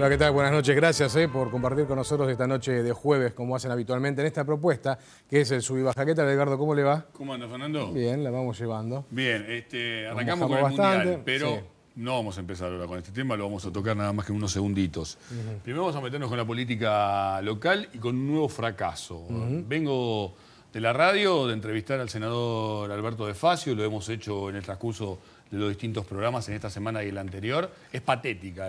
Hola, ¿qué tal? Buenas noches. Gracias por compartir con nosotros esta noche de jueves, como hacen habitualmente en esta propuesta, que es el sub y baja. ¿Qué tal, Edgardo? ¿Cómo le va? ¿Cómo anda, Fernando? Bien, la vamos llevando. Bien, arrancamos con el bastante, Mundial, pero sí. no vamos a empezar ahora con este tema, lo vamos a tocar nada más que en unos segunditos. Primero vamos a meternos con la política local y con un nuevo fracaso. Vengo de la radio de entrevistar al senador Alberto De Facio, lo hemos hecho en el transcurso de los distintos programas en esta semana y el anterior. Es patética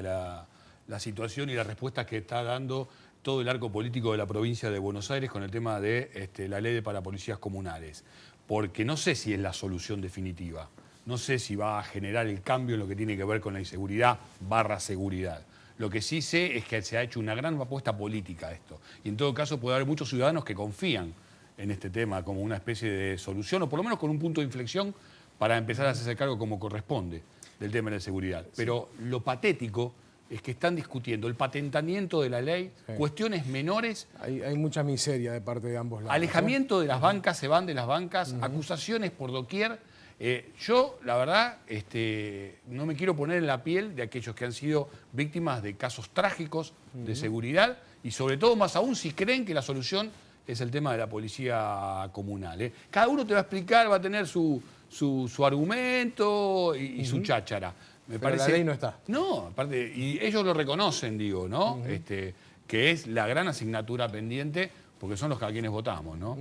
la situación y las respuestas que está dando todo el arco político de la provincia de Buenos Aires con el tema de la ley para policías comunales. Porque no sé si es la solución definitiva. No sé si va a generar el cambio en lo que tiene que ver con la inseguridad / seguridad. Lo que sí sé es que se ha hecho una gran apuesta política a esto. Y en todo caso puede haber muchos ciudadanos que confían en este tema como una especie de solución, o por lo menos con un punto de inflexión para empezar a hacerse cargo como corresponde del tema de la seguridad. Pero lo patético es que están discutiendo el patentamiento de la ley, cuestiones menores. Hay mucha miseria de parte de ambos lados. Alejamiento de las bancas, se van de las bancas, acusaciones por doquier. Yo, la verdad, no me quiero poner en la piel de aquellos que han sido víctimas de casos trágicos de seguridad y sobre todo, más aún, si creen que la solución es el tema de la policía comunal. Cada uno te va a explicar, va a tener su argumento y su cháchara. Me Pero parece, la ley no está. No, aparte, y ellos lo reconocen, digo, ¿no? Que es la gran asignatura pendiente, porque son los a quienes votamos, ¿no?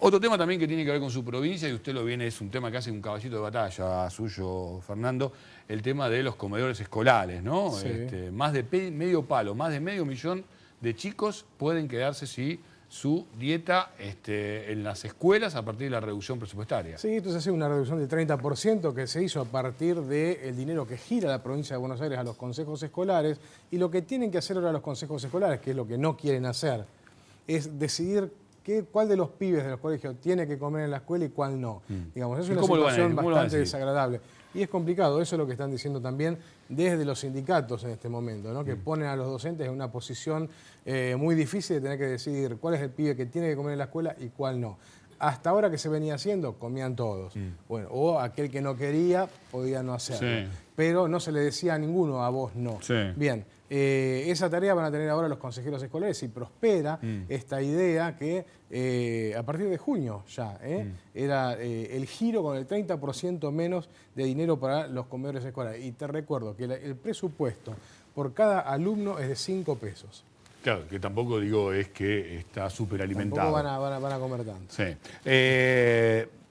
Otro tema también que tiene que ver con su provincia, y usted lo viene, es un tema que hace un caballito de batalla suyo, Fernando, el tema de los comedores escolares, ¿no? Sí. Más de medio palo, más de medio millón de chicos pueden quedarse si su dieta en las escuelas a partir de la reducción presupuestaria. Sí, entonces ha sido una reducción del 30% que se hizo a partir del dinero que gira la provincia de Buenos Aires a los consejos escolares, y lo que tienen que hacer ahora los consejos escolares, que es lo que no quieren hacer, es decidir cuál de los pibes de los colegios tiene que comer en la escuela y cuál no. Digamos, es una situación bastante desagradable. Y es complicado, eso es lo que están diciendo también desde los sindicatos en este momento, ¿no? Que ponen a los docentes en una posición muy difícil de tener que decidir cuál es el pibe que tiene que comer en la escuela y cuál no. Hasta ahora que se venía haciendo, comían todos. Bueno, o aquel que no quería podía no hacerlo. Sí. Pero no se le decía a ninguno, a vos no. Sí. Bien, esa tarea van a tener ahora los consejeros escolares y prospera esta idea que a partir de junio ya era el giro con el 30% menos de dinero para los comedores escolares. Y te recuerdo que el presupuesto por cada alumno es de 5 pesos. Claro, que tampoco digo es que está súper alimentado. Tampoco van a comer tanto. Sí.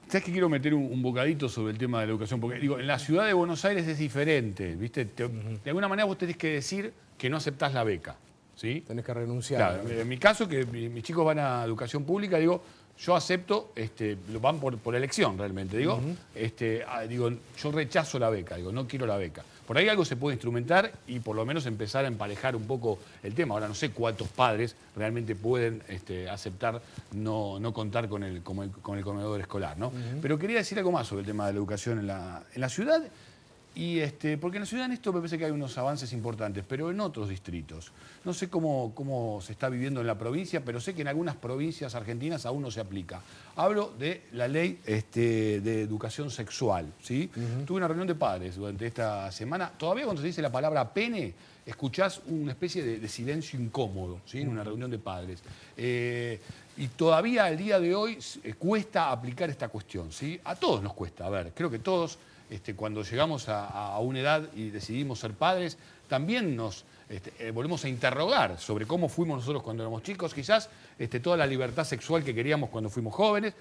¿Sabes que quiero meter un bocadito sobre el tema de la educación? Porque digo, en la ciudad de Buenos Aires es diferente, ¿viste? De alguna manera vos tenés que decir que no aceptás la beca, ¿sí? Tenés que renunciar. Claro, en mi caso, que mis chicos van a educación pública, digo, yo acepto, van por elección realmente, digo, digo, yo rechazo la beca, digo, no quiero la beca. Por ahí algo se puede instrumentar y por lo menos empezar a emparejar un poco el tema. Ahora no sé cuántos padres realmente pueden aceptar no contar con el comedor escolar, ¿no? Pero quería decir algo más sobre el tema de la educación en la ciudad. Y porque en la ciudad en esto me parece que hay unos avances importantes, pero en otros distritos. No sé cómo se está viviendo en la provincia, pero sé que en algunas provincias argentinas aún no se aplica. Hablo de la ley de educación sexual, ¿sí? Tuve una reunión de padres durante esta semana. Todavía cuando se dice la palabra pene, escuchás una especie de silencio incómodo, ¿sí? En una reunión de padres. Y todavía al día de hoy cuesta aplicar esta cuestión, ¿sí? A todos nos cuesta. A ver, creo que todos, cuando llegamos a una edad y decidimos ser padres, también nos volvemos a interrogar sobre cómo fuimos nosotros cuando éramos chicos, quizás toda la libertad sexual que queríamos cuando fuimos jóvenes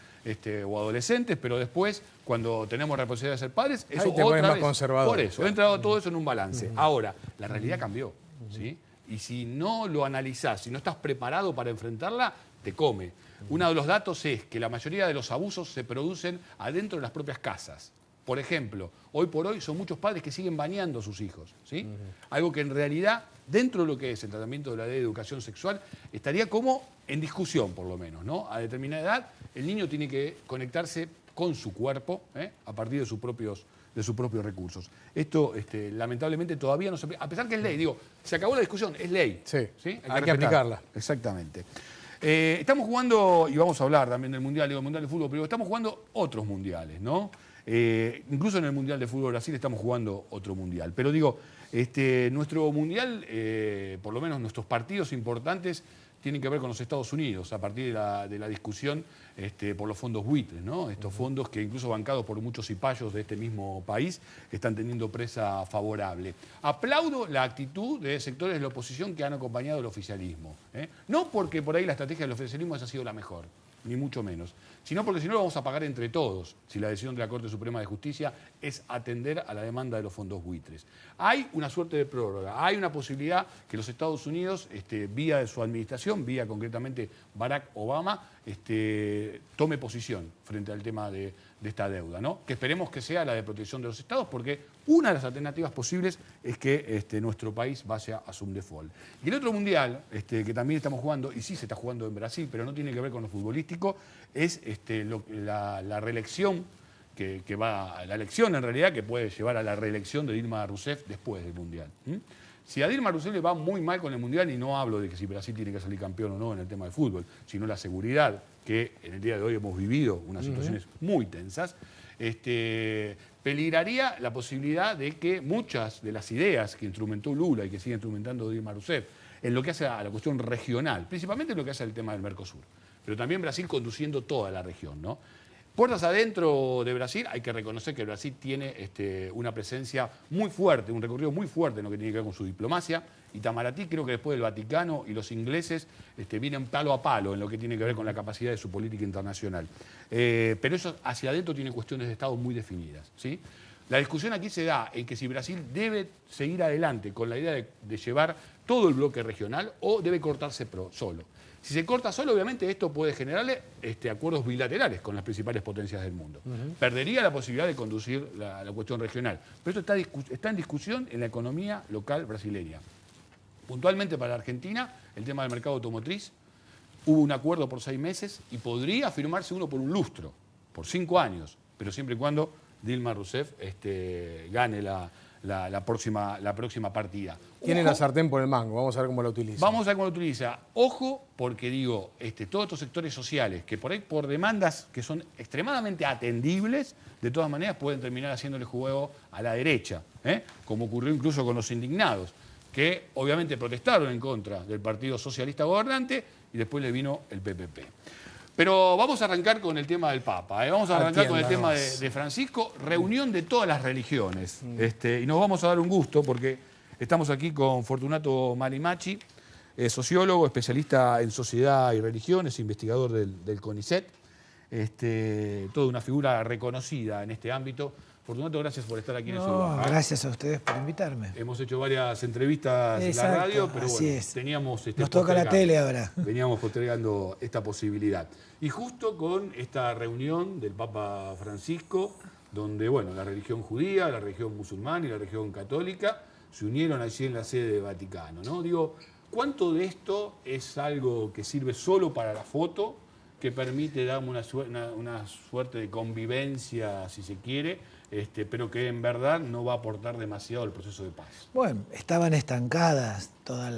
o adolescentes, pero después, cuando tenemos la responsabilidad de ser padres, eso otra vez, conservador. Por eso, entra todo eso en un balance. Ahora, la realidad cambió, ¿sí? Y si no lo analizás, si no estás preparado para enfrentarla, te come. Uno de los datos es que la mayoría de los abusos se producen adentro de las propias casas. Por ejemplo, hoy por hoy son muchos padres que siguen bañando a sus hijos, ¿sí? Algo que en realidad, dentro de lo que es el tratamiento de la ley de educación sexual, estaría como en discusión, por lo menos, ¿no? A determinada edad, el niño tiene que conectarse con su cuerpo a partir de sus propios recursos. Esto, lamentablemente, todavía no se aplica. A pesar que es ley, digo, se acabó la discusión, es ley. Sí, ¿sí? hay que aplicarla. Exactamente. Estamos jugando, y vamos a hablar también del Mundial, digo, el Mundial de Fútbol, pero estamos jugando otros mundiales, ¿no? Incluso en el Mundial de Fútbol Brasil estamos jugando otro Mundial. Pero digo, Nuestro mundial, por lo menos nuestros partidos importantes, tienen que ver con los Estados Unidos, a partir de la discusión por los fondos buitres, ¿no? Estos fondos que incluso bancados por muchos cipayos de este mismo país están teniendo presa favorable. Aplaudo la actitud de sectores de la oposición que han acompañado el oficialismo. No porque por ahí la estrategia del oficialismo haya sido la mejor, ni mucho menos, sino porque si no lo vamos a pagar entre todos, si la decisión de la Corte Suprema de Justicia es atender a la demanda de los fondos buitres. Hay una suerte de prórroga, hay una posibilidad que los Estados Unidos, vía de su administración, vía concretamente Barack Obama, tome posición frente al tema de esta deuda, ¿no? Que esperemos que sea la de protección de los estados, porque una de las alternativas posibles es que nuestro país vaya a un default. Y el otro mundial, que también estamos jugando, y sí se está jugando en Brasil, pero no tiene que ver con lo futbolístico, es la reelección, la elección en realidad que puede llevar a la reelección de Dilma Rousseff después del mundial. Si a Dilma Rousseff le va muy mal con el mundial, y no hablo de que si Brasil tiene que salir campeón o no en el tema del fútbol, sino la seguridad, que en el día de hoy hemos vivido unas situaciones muy tensas, peligraría la posibilidad de que muchas de las ideas que instrumentó Lula y que sigue instrumentando Dilma Rousseff en lo que hace a la cuestión regional, principalmente en lo que hace al tema del Mercosur, pero también Brasil conduciendo toda la región, ¿no? Puertas adentro de Brasil, hay que reconocer que Brasil tiene una presencia muy fuerte, un recorrido muy fuerte en lo que tiene que ver con su diplomacia. Itamaraty, creo que después del Vaticano y los ingleses vienen palo a palo en lo que tiene que ver con la capacidad de su política internacional. Pero eso hacia adentro tiene cuestiones de Estado muy definidas, ¿sí? La discusión aquí se da en que si Brasil debe seguir adelante con la idea de llevar todo el bloque regional o debe cortarse solo. Si se corta solo, obviamente esto puede generarle acuerdos bilaterales con las principales potencias del mundo. Perdería la posibilidad de conducir la cuestión regional. Pero esto está en discusión en la economía local brasileña. Puntualmente para Argentina, el tema del mercado automotriz, hubo un acuerdo por 6 meses y podría firmarse uno por un lustro, por 5 años, pero siempre y cuando Dilma Rousseff gane la próxima partida. Tiene la sartén por el mango, vamos a ver cómo lo utiliza. Vamos a ver cómo lo utiliza. Ojo, porque digo, todos estos sectores sociales, que por ahí por demandas que son extremadamente atendibles, de todas maneras pueden terminar haciéndole juego a la derecha, como ocurrió incluso con los indignados, que obviamente protestaron en contra del Partido Socialista Gobernante y después le vino el PPP. Pero vamos a arrancar con el tema del Papa, vamos a arrancar con el tema de Francisco, reunión de todas las religiones. Y nos vamos a dar un gusto porque estamos aquí con Fortunato Marimachi, sociólogo, especialista en sociedad y religiones, investigador del CONICET, toda una figura reconocida en este ámbito. Fortunato, gracias por estar aquí en el Sur. Gracias a ustedes por invitarme. Hemos hecho varias entrevistas en la radio, pero bueno, teníamos... Nos toca la tele ahora. Veníamos postergando esta posibilidad. Y justo con esta reunión del Papa Francisco, donde, bueno, la religión judía, la religión musulmana y la religión católica se unieron allí en la sede del Vaticano, ¿no? Digo, ¿cuánto de esto es algo que sirve solo para la foto, que permite dar una suerte de convivencia, si se quiere, pero que en verdad no va a aportar demasiado al proceso de paz? Bueno, estaban estancadas todos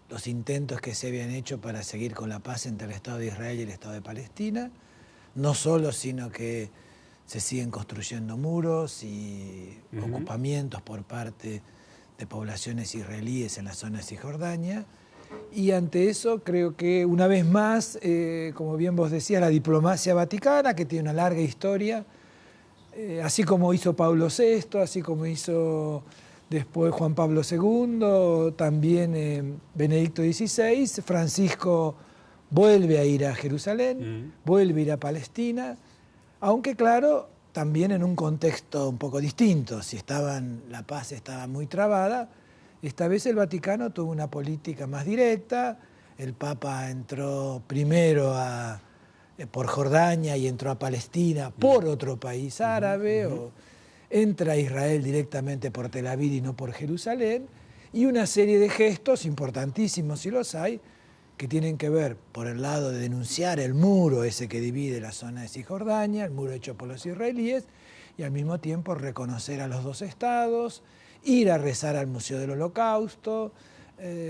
los intentos que se habían hecho para seguir con la paz entre el Estado de Israel y el Estado de Palestina. No solo, sino que se siguen construyendo muros y ocupamientos por parte de poblaciones israelíes en la zona de Cisjordania. Y ante eso creo que una vez más, como bien vos decías, la diplomacia vaticana, que tiene una larga historia, así como hizo Pablo VI, así como hizo después Juan Pablo II, también Benedicto XVI, Francisco vuelve a ir a Jerusalén, vuelve a ir a Palestina, aunque claro, también en un contexto un poco distinto. Si la paz estaba muy trabada, esta vez el Vaticano tuvo una política más directa. El Papa entró primero por Jordania y entró a Palestina por otro país árabe, o entra a Israel directamente por Tel Aviv y no por Jerusalén, y una serie de gestos importantísimos, si los hay, que tienen que ver por el lado de denunciar el muro ese que divide la zona de Cisjordania, el muro hecho por los israelíes, y al mismo tiempo reconocer a los dos estados, ir a rezar al Museo del Holocausto,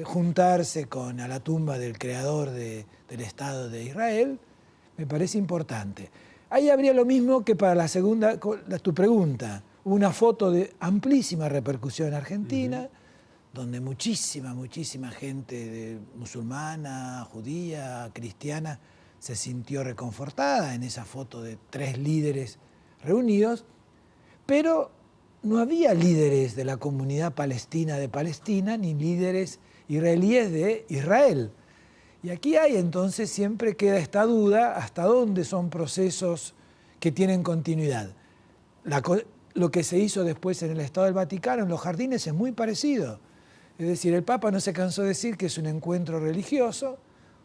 juntarse a la tumba del creador del Estado de Israel. Me parece importante. Ahí habría lo mismo que para la segunda, tu pregunta, una foto de amplísima repercusión en Argentina, donde muchísima gente musulmana, judía, cristiana, se sintió reconfortada en esa foto de 3 líderes reunidos, pero no había líderes de la comunidad palestina de Palestina, ni líderes israelíes de Israel. Y aquí hay entonces, siempre queda esta duda, hasta dónde son procesos que tienen continuidad. Lo que se hizo después en el Estado del Vaticano, en los jardines, es muy parecido. Es decir, el Papa no se cansó de decir que es un encuentro religioso.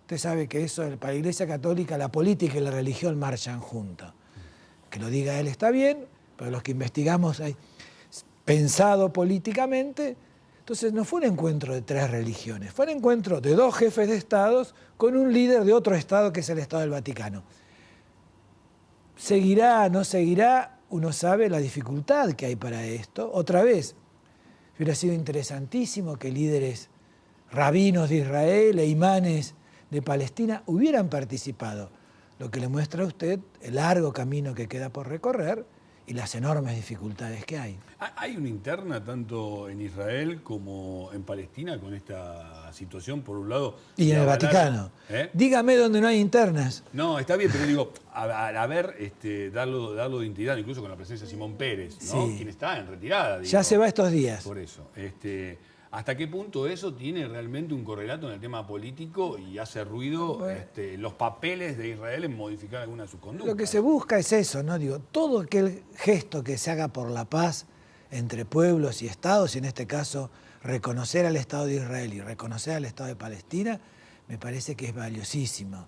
Usted sabe que eso, para la Iglesia Católica, la política y la religión marchan juntos. Que lo diga él está bien, pero los que investigamos pensado políticamente, entonces no fue un encuentro de 3 religiones, fue un encuentro de 2 jefes de estados con un líder de otro estado que es el Estado del Vaticano. ¿Seguirá, no seguirá? Uno sabe la dificultad que hay para esto. Otra vez, hubiera sido interesantísimo que líderes rabinos de Israel e imanes de Palestina hubieran participado, lo que le muestra a usted el largo camino que queda por recorrer y las enormes dificultades que hay. ¿Hay una interna tanto en Israel como en Palestina con esta situación, por un lado? Y en el Vaticano. Dígame dónde no hay internas. No, está bien, pero digo, a ver, darlo de identidad, incluso con la presencia de Simón Pérez, ¿no? Sí. Quien está en retirada. Ya se va estos días. Por eso. ¿Hasta qué punto eso tiene realmente un correlato en el tema político y hace ruido los papeles de Israel en modificar alguna de sus conductas? Lo que se busca es eso, ¿no? Digo, todo aquel gesto que se haga por la paz entre pueblos y estados, y en este caso reconocer al Estado de Israel y reconocer al Estado de Palestina, me parece que es valiosísimo.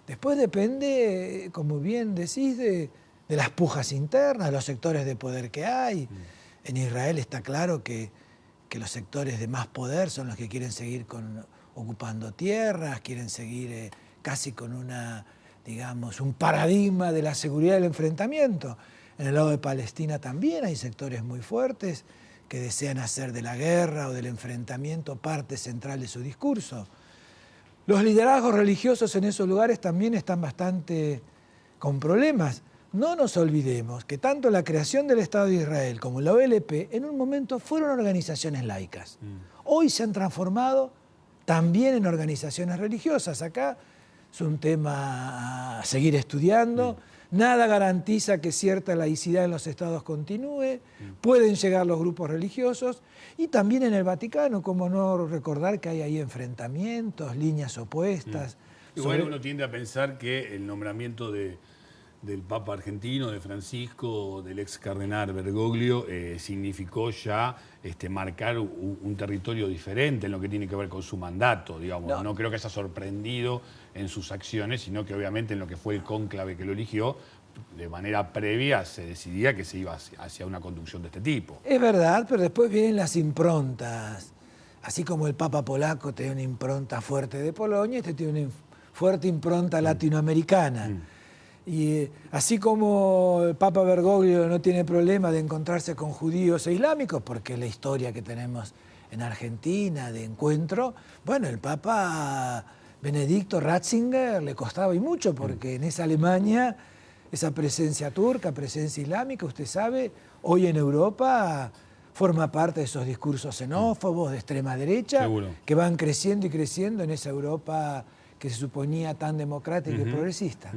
Después depende, como bien decís, de las pujas internas, los sectores de poder que hay. En Israel está claro que los sectores de más poder son los que quieren seguir ocupando tierras, quieren seguir casi con un paradigma de la seguridad del enfrentamiento. En el lado de Palestina también hay sectores muy fuertes que desean hacer de la guerra o del enfrentamiento parte central de su discurso. Los liderazgos religiosos en esos lugares también están bastante con problemas. No nos olvidemos que tanto la creación del Estado de Israel como la OLP en un momento fueron organizaciones laicas. Hoy se han transformado también en organizaciones religiosas. Acá es un tema a seguir estudiando. Nada garantiza que cierta laicidad en los estados continúe. Pueden llegar los grupos religiosos. Y también en el Vaticano, como no recordar que hay ahí enfrentamientos, líneas opuestas. Igual uno tiende a pensar que el nombramiento del Papa argentino, de Francisco, del ex cardenal Bergoglio, significó ya marcar un territorio diferente en lo que tiene que ver con su mandato, digamos. No creo que haya sorprendido en sus acciones, sino que obviamente en lo que fue el cónclave que lo eligió, de manera previa se decidía que se iba hacia una conducción de este tipo. Es verdad, pero después vienen las improntas. Así como el Papa polaco tiene una impronta fuerte de Polonia, este tiene una fuerte impronta latinoamericana. Y así como el Papa Bergoglio no tiene problema de encontrarse con judíos e islámicos, porque es la historia que tenemos en Argentina de encuentro, bueno, el Papa Benedicto Ratzinger le costaba y mucho, porque en esa Alemania, esa presencia turca, presencia islámica, usted sabe, hoy en Europa forma parte de esos discursos xenófobos de extrema derecha, Seguro. que van creciendo y creciendo en esa Europa que se suponía tan democrática y progresista.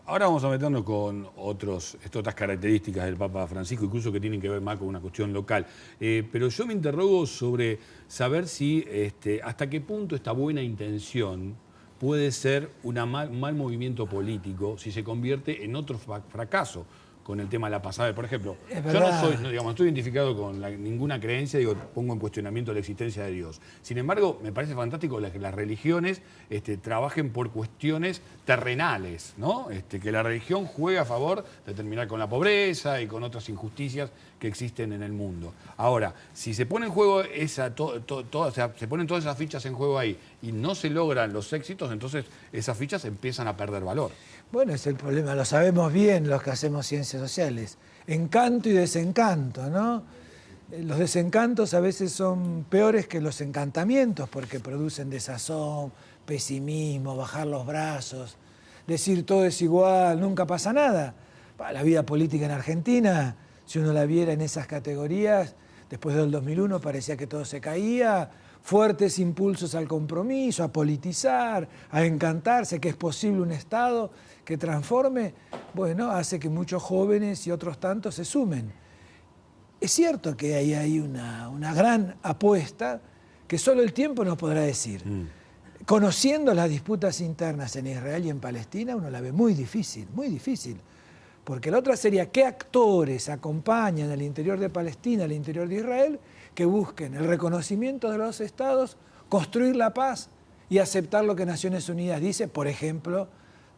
Ahora vamos a meternos con otras características del Papa Francisco, incluso que tienen que ver más con una cuestión local. Pero yo me interrogo sobre saber si hasta qué punto esta buena intención puede ser un mal movimiento político si se convierte en otro fracaso con el tema de la pasada. Por ejemplo, yo no estoy identificado con ninguna creencia, pongo en cuestionamiento la existencia de Dios. Sin embargo, me parece fantástico que las religiones trabajen por cuestiones terrenales, ¿no? Que la religión juegue a favor de terminar con la pobreza y con otras injusticias que existen en el mundo. Ahora, si se pone en juego se ponen todas esas fichas en juego ahí y no se logran los éxitos, entonces esas fichas empiezan a perder valor. Bueno, es el problema, lo sabemos bien los que hacemos ciencias sociales. Encanto y desencanto, ¿no? Los desencantos a veces son peores que los encantamientos porque producen desazón, pesimismo, bajar los brazos, decir todo es igual, nunca pasa nada. La vida política en Argentina si uno la viera en esas categorías, después del 2001 parecía que todo se caía, fuertes impulsos al compromiso, a politizar, a encantarse, que es posible un Estado que transforme, bueno, hace que muchos jóvenes y otros tantos se sumen. Es cierto que ahí hay una gran apuesta que solo el tiempo nos podrá decir. Conociendo las disputas internas en Israel y en Palestina, uno la ve muy difícil, porque la otra sería qué actores acompañan al interior de Palestina, al interior de Israel, que busquen el reconocimiento de los estados, construir la paz y aceptar lo que Naciones Unidas dice, por ejemplo,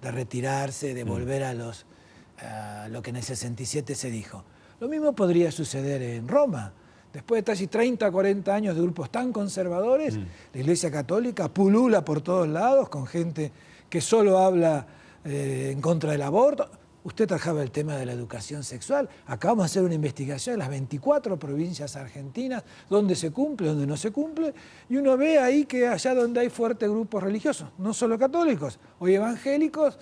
de retirarse, de volver a lo que en el 67 se dijo. Lo mismo podría suceder en Roma. Después de casi 30, 40 años de grupos tan conservadores, la Iglesia Católica pulula por todos lados con gente que solo habla en contra del aborto. Usted trabajaba el tema de la educación sexual. Acabamos de hacer una investigación en las 24 provincias argentinas, donde se cumple, donde no se cumple, y uno ve ahí que allá donde hay fuertes grupos religiosos, no solo católicos, hoy evangélicos,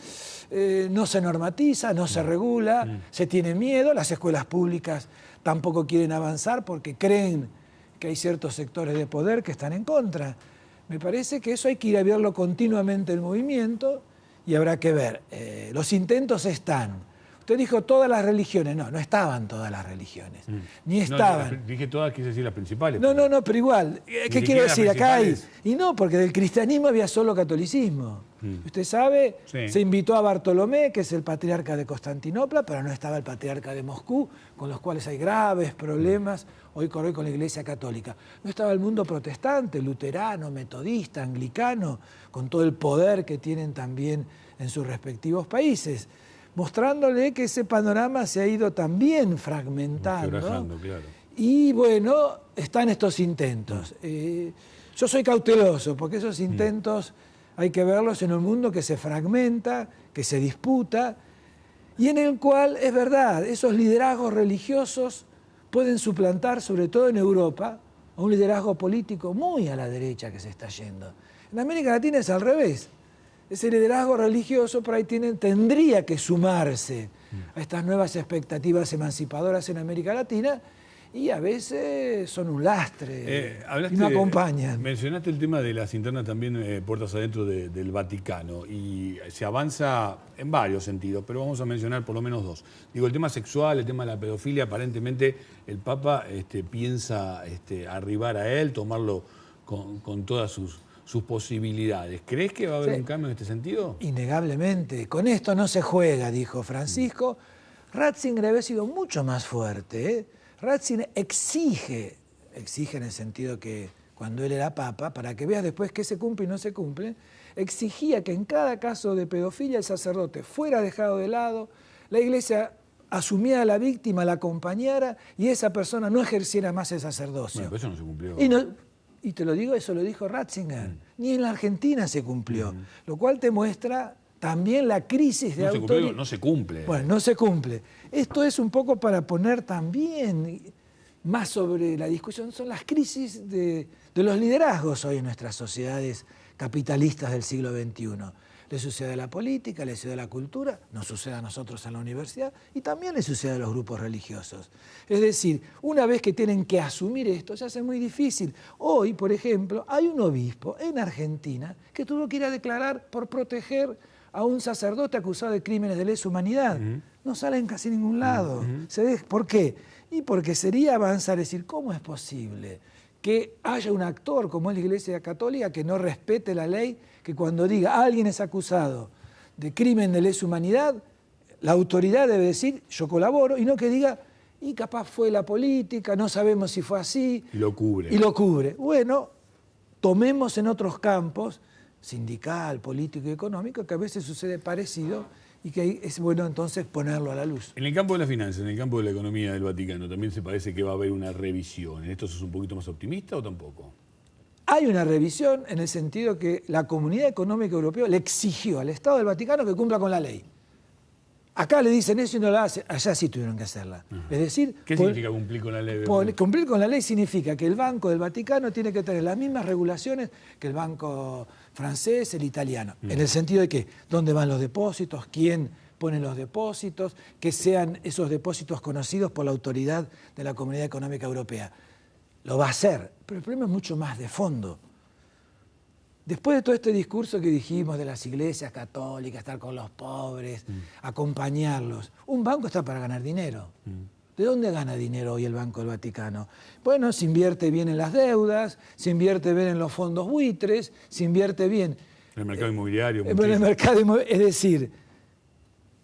no se normatiza, no se regula, se tiene miedo, las escuelas públicas tampoco quieren avanzar porque creen que hay ciertos sectores de poder que están en contra. Me parece que eso hay que ir a verlo continuamente el movimiento y habrá que ver. Los intentos están. Usted dijo todas las religiones. No estaban todas las religiones. Ni estaban. No, dije todas, quise decir las principales. No, pero igual. ¿Qué quiero decir? Acá hay. Y no, porque del cristianismo había solo catolicismo. Usted sabe, se invitó a Bartolomé, que es el patriarca de Constantinopla, pero no estaba el patriarca de Moscú, con los cuales hay graves problemas hoy por hoy con la Iglesia Católica. No estaba el mundo protestante, luterano, metodista, anglicano, con todo el poder que tienen también en sus respectivos países, mostrándole que ese panorama se ha ido también fragmentando. Claro. Y bueno, están estos intentos. Yo soy cauteloso, porque esos intentos hay que verlos en un mundo que se fragmenta, que se disputa, y en el cual, es verdad, esos liderazgos religiosos pueden suplantar, sobre todo en Europa, a un liderazgo político muy a la derecha que se está yendo. En América Latina es al revés. Ese liderazgo religioso por ahí tendría que sumarse a estas nuevas expectativas emancipadoras en América Latina, y a veces son un lastre y no acompañan. Mencionaste el tema de las internas también puertas adentro del Vaticano, y se avanza en varios sentidos, pero vamos a mencionar por lo menos dos. Digo, el tema sexual, el tema de la pedofilia, aparentemente el Papa piensa arribar a él, tomarlo con todas sus posibilidades. ¿Crees que va a haber un cambio en este sentido? Innegablemente. Con esto no se juega, dijo Francisco. Ratzinger había sido mucho más fuerte. Ratzinger exige en el sentido que cuando él era papa, para que veas después qué se cumple y no se cumple, exigía que en cada caso de pedofilia el sacerdote fuera dejado de lado, la iglesia asumiera a la víctima, la acompañara y esa persona no ejerciera más el sacerdocio. Bueno, pero eso no se cumplió. Y te lo digo, eso lo dijo Ratzinger. Ni en la Argentina se cumplió. Lo cual te muestra también la crisis de autoridad. No se cumple. Bueno, no se cumple. Esto es un poco para poner también más sobre la discusión. Son las crisis de los liderazgos hoy en nuestras sociedades capitalistas del siglo XXI. Le sucede a la política, le sucede a la cultura, nos sucede a nosotros en la universidad y también le sucede a los grupos religiosos. Es decir, una vez que tienen que asumir esto, se hace muy difícil. Hoy, por ejemplo, hay un obispo en Argentina que tuvo que ir a declarar por proteger a un sacerdote acusado de crímenes de lesa humanidad. No sale en casi ningún lado. ¿Por qué? Y porque sería avanzar, es decir, ¿cómo es posible que haya un actor como es la Iglesia Católica que no respete la ley, que cuando diga alguien es acusado de crimen de lesa humanidad, la autoridad debe decir yo colaboro, y no que diga y capaz fue la política, no sabemos si fue así. Y lo cubre. Bueno, tomemos en otros campos, sindical, político y económico, que a veces sucede parecido y que es bueno entonces ponerlo a la luz. En el campo de las finanzas, en el campo de la economía del Vaticano, también se parece que va a haber una revisión. ¿En esto sos un poquito más optimista o tampoco? Hay una revisión en el sentido que la Comunidad Económica Europea le exigió al Estado del Vaticano que cumpla con la ley. Acá le dicen eso y no la hacen, allá sí tuvieron que hacerla. Es decir, ¿qué significa cumplir con la ley? Cumplir con la ley significa que el Banco del Vaticano tiene que tener las mismas regulaciones que el banco francés, el italiano. En el sentido de que dónde van los depósitos, quién ponen los depósitos, que sean esos depósitos conocidos por la autoridad de la Comunidad Económica Europea. Lo va a hacer, pero el problema es mucho más de fondo. Después de todo este discurso que dijimos de las iglesias católicas, estar con los pobres, acompañarlos, un banco está para ganar dinero. ¿De dónde gana dinero hoy el Banco del Vaticano? Bueno, se invierte bien en las deudas, se invierte bien en los fondos buitres, se invierte bien en el mercado inmobiliario. En el mercado inmobiliario, es decir,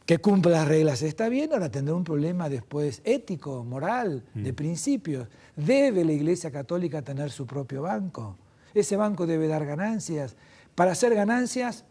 que cumpla las reglas está bien, ahora tendrá un problema después ético, moral, de principios. ¿Debe la Iglesia Católica tener su propio banco? Ese banco debe dar ganancias. Para hacer ganancias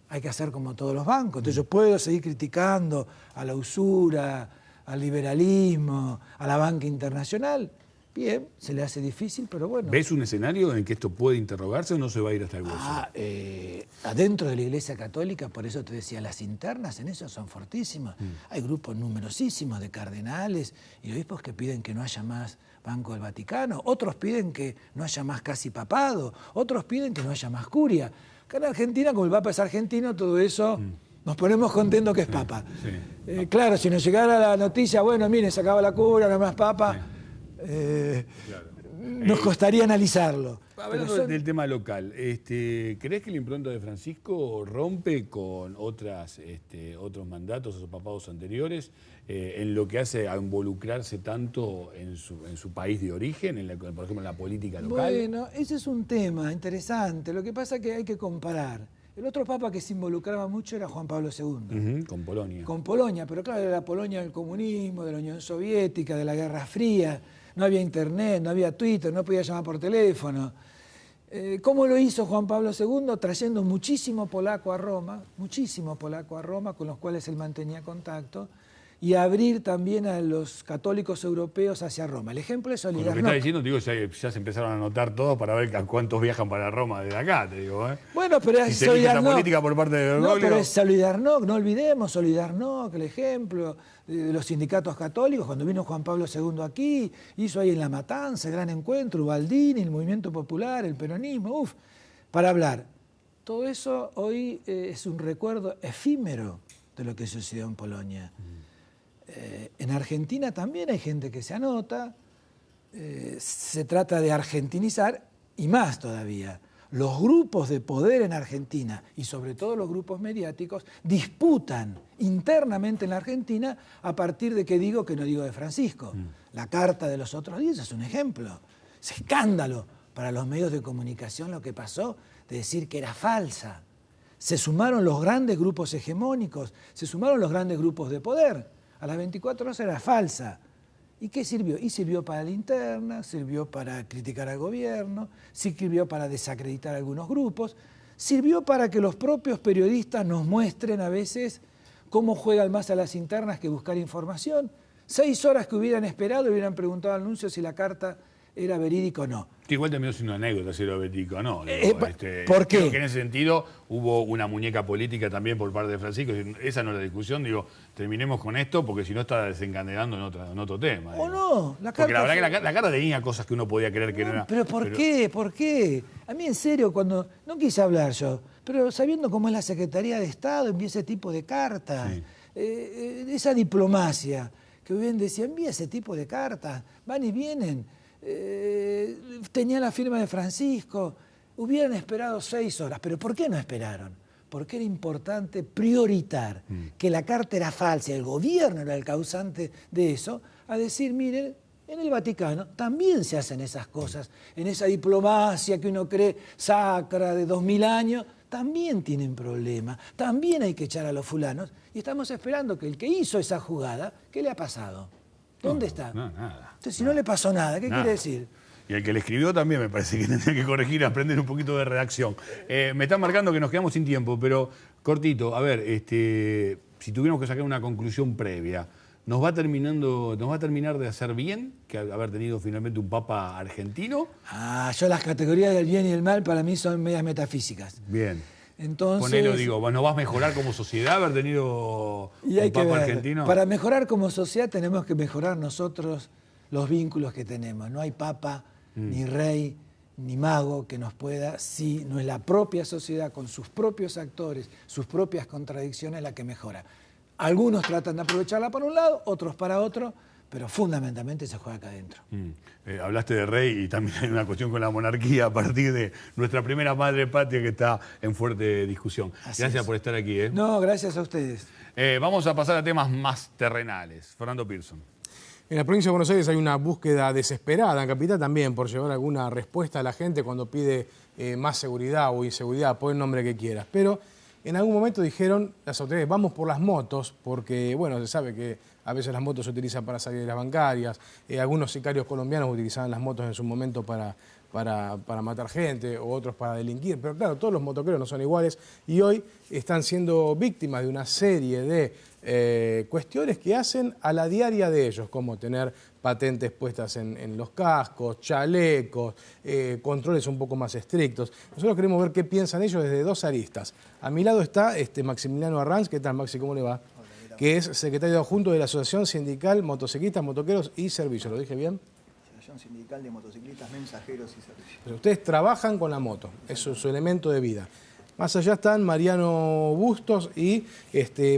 hay que hacer como todos los bancos. Entonces yo puedo seguir criticando a la usura, al liberalismo, a la banca internacional. Bien, se le hace difícil, pero bueno. ¿Ves un escenario en que esto puede interrogarse o no se va a ir hasta el hueso? Adentro de la Iglesia Católica, por eso te decía, las internas en eso son fortísimas. Hay grupos numerosísimos de cardenales y obispos que piden que no haya más Banco del Vaticano, otros piden que no haya más casi papado, otros piden que no haya más curia. Acá en Argentina, como el Papa es argentino, todo eso nos ponemos contentos que es Papa. Sí. Claro, si nos llegara la noticia, bueno, mire, se acaba la curia, no hay más Papa, nos costaría analizarlo. Hablando del tema local, ¿crees que la impronta de Francisco rompe con otros mandatos o papados anteriores en lo que hace a involucrarse tanto en su país de origen, por ejemplo en la política local? Bueno, ese es un tema interesante. Lo que pasa es que hay que comparar. El otro papa que se involucraba mucho era Juan Pablo II. Con Polonia. Con Polonia, pero claro, era la Polonia del comunismo, de la Unión Soviética, de la Guerra Fría. No había internet, no había Twitter, no podía llamar por teléfono. ¿Cómo lo hizo Juan Pablo II? Trayendo muchísimo polaco a Roma, con los cuales él mantenía contacto, y abrir también a los católicos europeos hacia Roma. El ejemplo es Solidarność. Con lo que está diciendo, digo, ya se empezaron a anotar todos para ver a cuántos viajan para Roma desde acá, te digo. Bueno, pero es Solidarność. Política por parte de Bergoglio. No, pero es Solidarność, no olvidemos Solidarność, el ejemplo de los sindicatos católicos. Cuando vino Juan Pablo II aquí, hizo ahí en La Matanza, el gran encuentro, Ubaldini, el movimiento popular, el peronismo, para hablar. Todo eso hoy es un recuerdo efímero de lo que sucedió en Polonia. En Argentina también hay gente que se anota, se trata de argentinizar y más todavía. Los grupos de poder en Argentina y sobre todo los grupos mediáticos disputan internamente en la Argentina a partir de que digo que no digo de Francisco. La carta de los otros días es un ejemplo. Es escándalo para los medios de comunicación lo que pasó de decir que era falsa. Se sumaron los grandes grupos hegemónicos, se sumaron los grandes grupos de poder. A las 24 horas era falsa. ¿Y qué sirvió? Y sirvió para la interna, sirvió para criticar al gobierno, sirvió para desacreditar a algunos grupos, sirvió para que los propios periodistas nos muestren a veces cómo juegan más a las internas que buscar información. 6 horas que hubieran esperado, hubieran preguntado al anuncio si la carta era verídica o no. Que igual también es una anécdota si era verídica o no. ¿Por qué? Creo que en ese sentido hubo una muñeca política también por parte de Francisco. Esa no es la discusión. Digo, terminemos con esto porque si no está desencadenando en otro tema. ¿O no? Porque la verdad que la carta tenía cosas que uno podía creer que no era. ¿Pero por qué? ¿Por qué? A mí en serio, cuando no quise hablar yo, pero sabiendo cómo es la Secretaría de Estado, envía ese tipo de cartas. Sí. Esa diplomacia, que bien decía, envía ese tipo de cartas, van y vienen. Tenía la firma de Francisco, hubieran esperado 6 horas, pero ¿por qué no esperaron? Porque era importante prioritar que la carta era falsa, el gobierno era el causante de eso, a decir, miren, en el Vaticano también se hacen esas cosas, en esa diplomacia que uno cree sacra de 2000 años, también tienen problemas, también hay que echar a los fulanos, y estamos esperando que el que hizo esa jugada, ¿qué le ha pasado? ¿Dónde está? Nada. Entonces, si no le pasó nada, ¿qué quiere decir? Y el que le escribió también me parece que tendría que corregir, aprender un poquito de redacción. Me están marcando que nos quedamos sin tiempo, pero cortito, a ver, si tuviéramos que sacar una conclusión previa, ¿nos va a terminar de hacer bien que haber tenido finalmente un papa argentino? Yo las categorías del bien y el mal para mí son medias metafísicas. Bien. Entonces, ponelo, digo, ¿nos va a mejorar como sociedad haber tenido un papa argentino? Para mejorar como sociedad tenemos que mejorar nosotros los vínculos que tenemos. No hay papa, ni rey, ni mago que nos pueda, si no es la propia sociedad con sus propios actores, sus propias contradicciones la que mejora. Algunos tratan de aprovecharla para un lado, otros para otro, pero fundamentalmente se juega acá adentro. Hablaste de Rey y también hay una cuestión con la monarquía a partir de nuestra primera madre patria que está en fuerte discusión. Así Gracias es. por estar aquí. No, gracias a ustedes. Vamos a pasar a temas más terrenales. Fernando Pearson. En la provincia de Buenos Aires hay una búsqueda desesperada, en Capital también, por llevar alguna respuesta a la gente cuando pide más seguridad o inseguridad, pon el nombre que quieras. Pero en algún momento dijeron las autoridades, vamos por las motos, porque bueno, se sabe que a veces las motos se utilizan para salir de las bancarias, algunos sicarios colombianos utilizaban las motos en su momento para matar gente o otros para delinquir, pero claro, todos los motoqueros no son iguales y hoy están siendo víctimas de una serie de cuestiones que hacen a la diaria de ellos, como tener patentes puestas en los cascos, chalecos, controles un poco más estrictos. Nosotros queremos ver qué piensan ellos desde dos aristas. A mi lado está Maximiliano Arranz. ¿Qué tal, Maxi? ¿Cómo le va? Hola, que es secretario adjunto de la Asociación Sindical Motociclistas, Motoqueros y Servicios. ¿Lo dije bien? Asociación Sindical de Motociclistas, Mensajeros y Servicios. Pero ustedes trabajan con la moto, eso es su elemento de vida. Más allá están Mariano Bustos y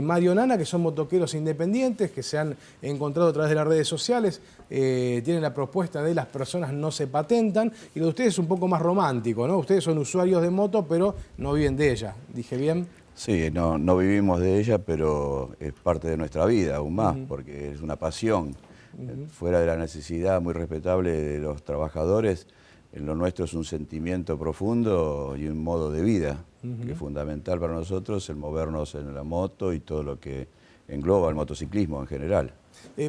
Mario Nana, que son motoqueros independientes, que se han encontrado a través de las redes sociales, tienen la propuesta de las personas no se patentan, y lo de ustedes es un poco más romántico, ¿no? Ustedes son usuarios de moto, pero no viven de ella. ¿Dije bien? Sí, no vivimos de ella, pero es parte de nuestra vida aún más, porque es una pasión. Fuera de la necesidad muy respetable de los trabajadores, en lo nuestro es un sentimiento profundo y un modo de vida, que es fundamental para nosotros el movernos en la moto y todo lo que engloba el motociclismo en general.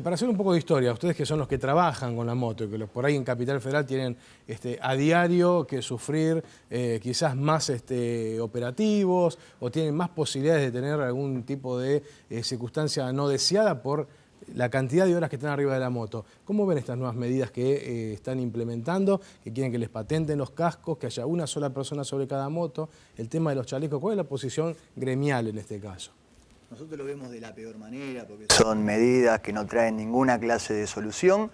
Para hacer un poco de historia, ustedes que son los que trabajan con la moto y que por ahí en Capital Federal tienen a diario que sufrir quizás más operativos o tienen más posibilidades de tener algún tipo de circunstancia no deseada por la cantidad de horas que están arriba de la moto. ¿Cómo ven estas nuevas medidas que están implementando, que quieren que les patenten los cascos, que haya una sola persona sobre cada moto, el tema de los chalecos? ¿Cuál es la posición gremial en este caso? Nosotros lo vemos de la peor manera porque son medidas que no traen ninguna clase de solución.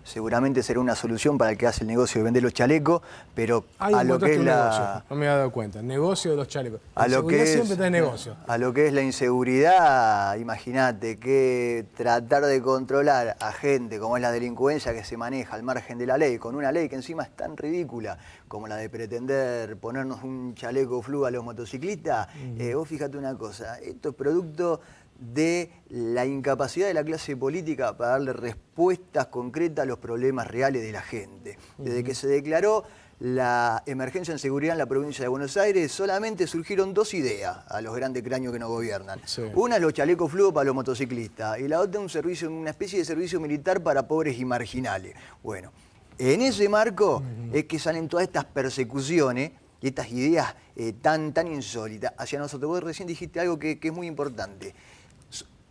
Seguramente será una solución para el que hace el negocio de vender los chalecos, pero a lo que es negocio. No me había dado cuenta, negocio de los chalecos. A lo que siempre está en negocio. A lo que es la inseguridad, imagínate que tratar de controlar a gente como es la delincuencia que se maneja al margen de la ley, con una ley que encima es tan ridícula como la de pretender ponernos un chaleco flu a los motociclistas, vos fíjate una cosa, esto es producto de la incapacidad de la clase política para darle respuestas concretas a los problemas reales de la gente. Desde que se declaró la emergencia en seguridad en la provincia de Buenos Aires, solamente surgieron dos ideas a los grandes cráneos que nos gobiernan. Sí. Una es los chalecos fluo para los motociclistas y la otra una especie de servicio militar para pobres y marginales. Bueno, en ese marco es que salen todas estas persecuciones y estas ideas tan insólitas hacia nosotros. Vos recién dijiste algo que es muy importante.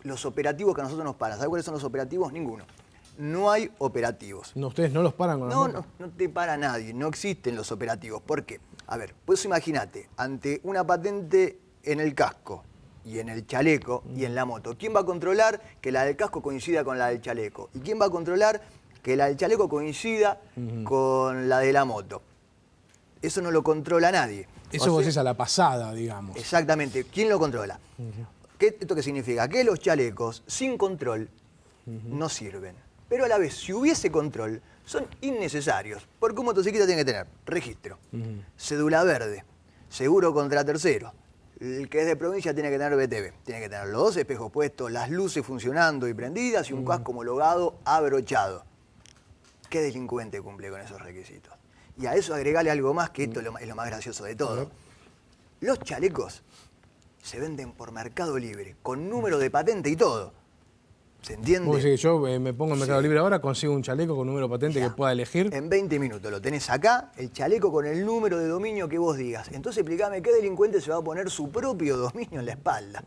Los operativos que a nosotros nos paran. ¿Sabés cuáles son los operativos? Ninguno. No hay operativos. No, ¿ustedes no los paran con la moto? No te para nadie. No existen los operativos. ¿Por qué? A ver, pues imagínate, ante una patente en el casco y en el chaleco y en la moto, ¿quién va a controlar que la del casco coincida con la del chaleco? ¿Y quién va a controlar que la del chaleco coincida con la de la moto? Eso no lo controla nadie. Eso vos decís a la pasada, digamos. Exactamente. ¿Quién lo controla? ¿Esto qué significa? Que los chalecos sin control no sirven. Pero a la vez, si hubiese control, son innecesarios. Porque un motociclista tiene que tener registro, cédula verde, seguro contra terceros. El que es de provincia tiene que tener BTV. Tiene que tener los dos espejos puestos, las luces funcionando y prendidas y un casco homologado abrochado. ¿Qué delincuente cumple con esos requisitos? Y a eso agregale algo más, que esto es lo más gracioso de todo. Los chalecos se venden por Mercado Libre, con número de patente y todo. ¿Se entiende? Vos decís que yo me pongo en Mercado Libre ahora, consigo un chaleco con número de patente que pueda elegir. En 20 minutos lo tenés acá, el chaleco con el número de dominio que vos digas. Entonces explícame qué delincuente se va a poner su propio dominio en la espalda.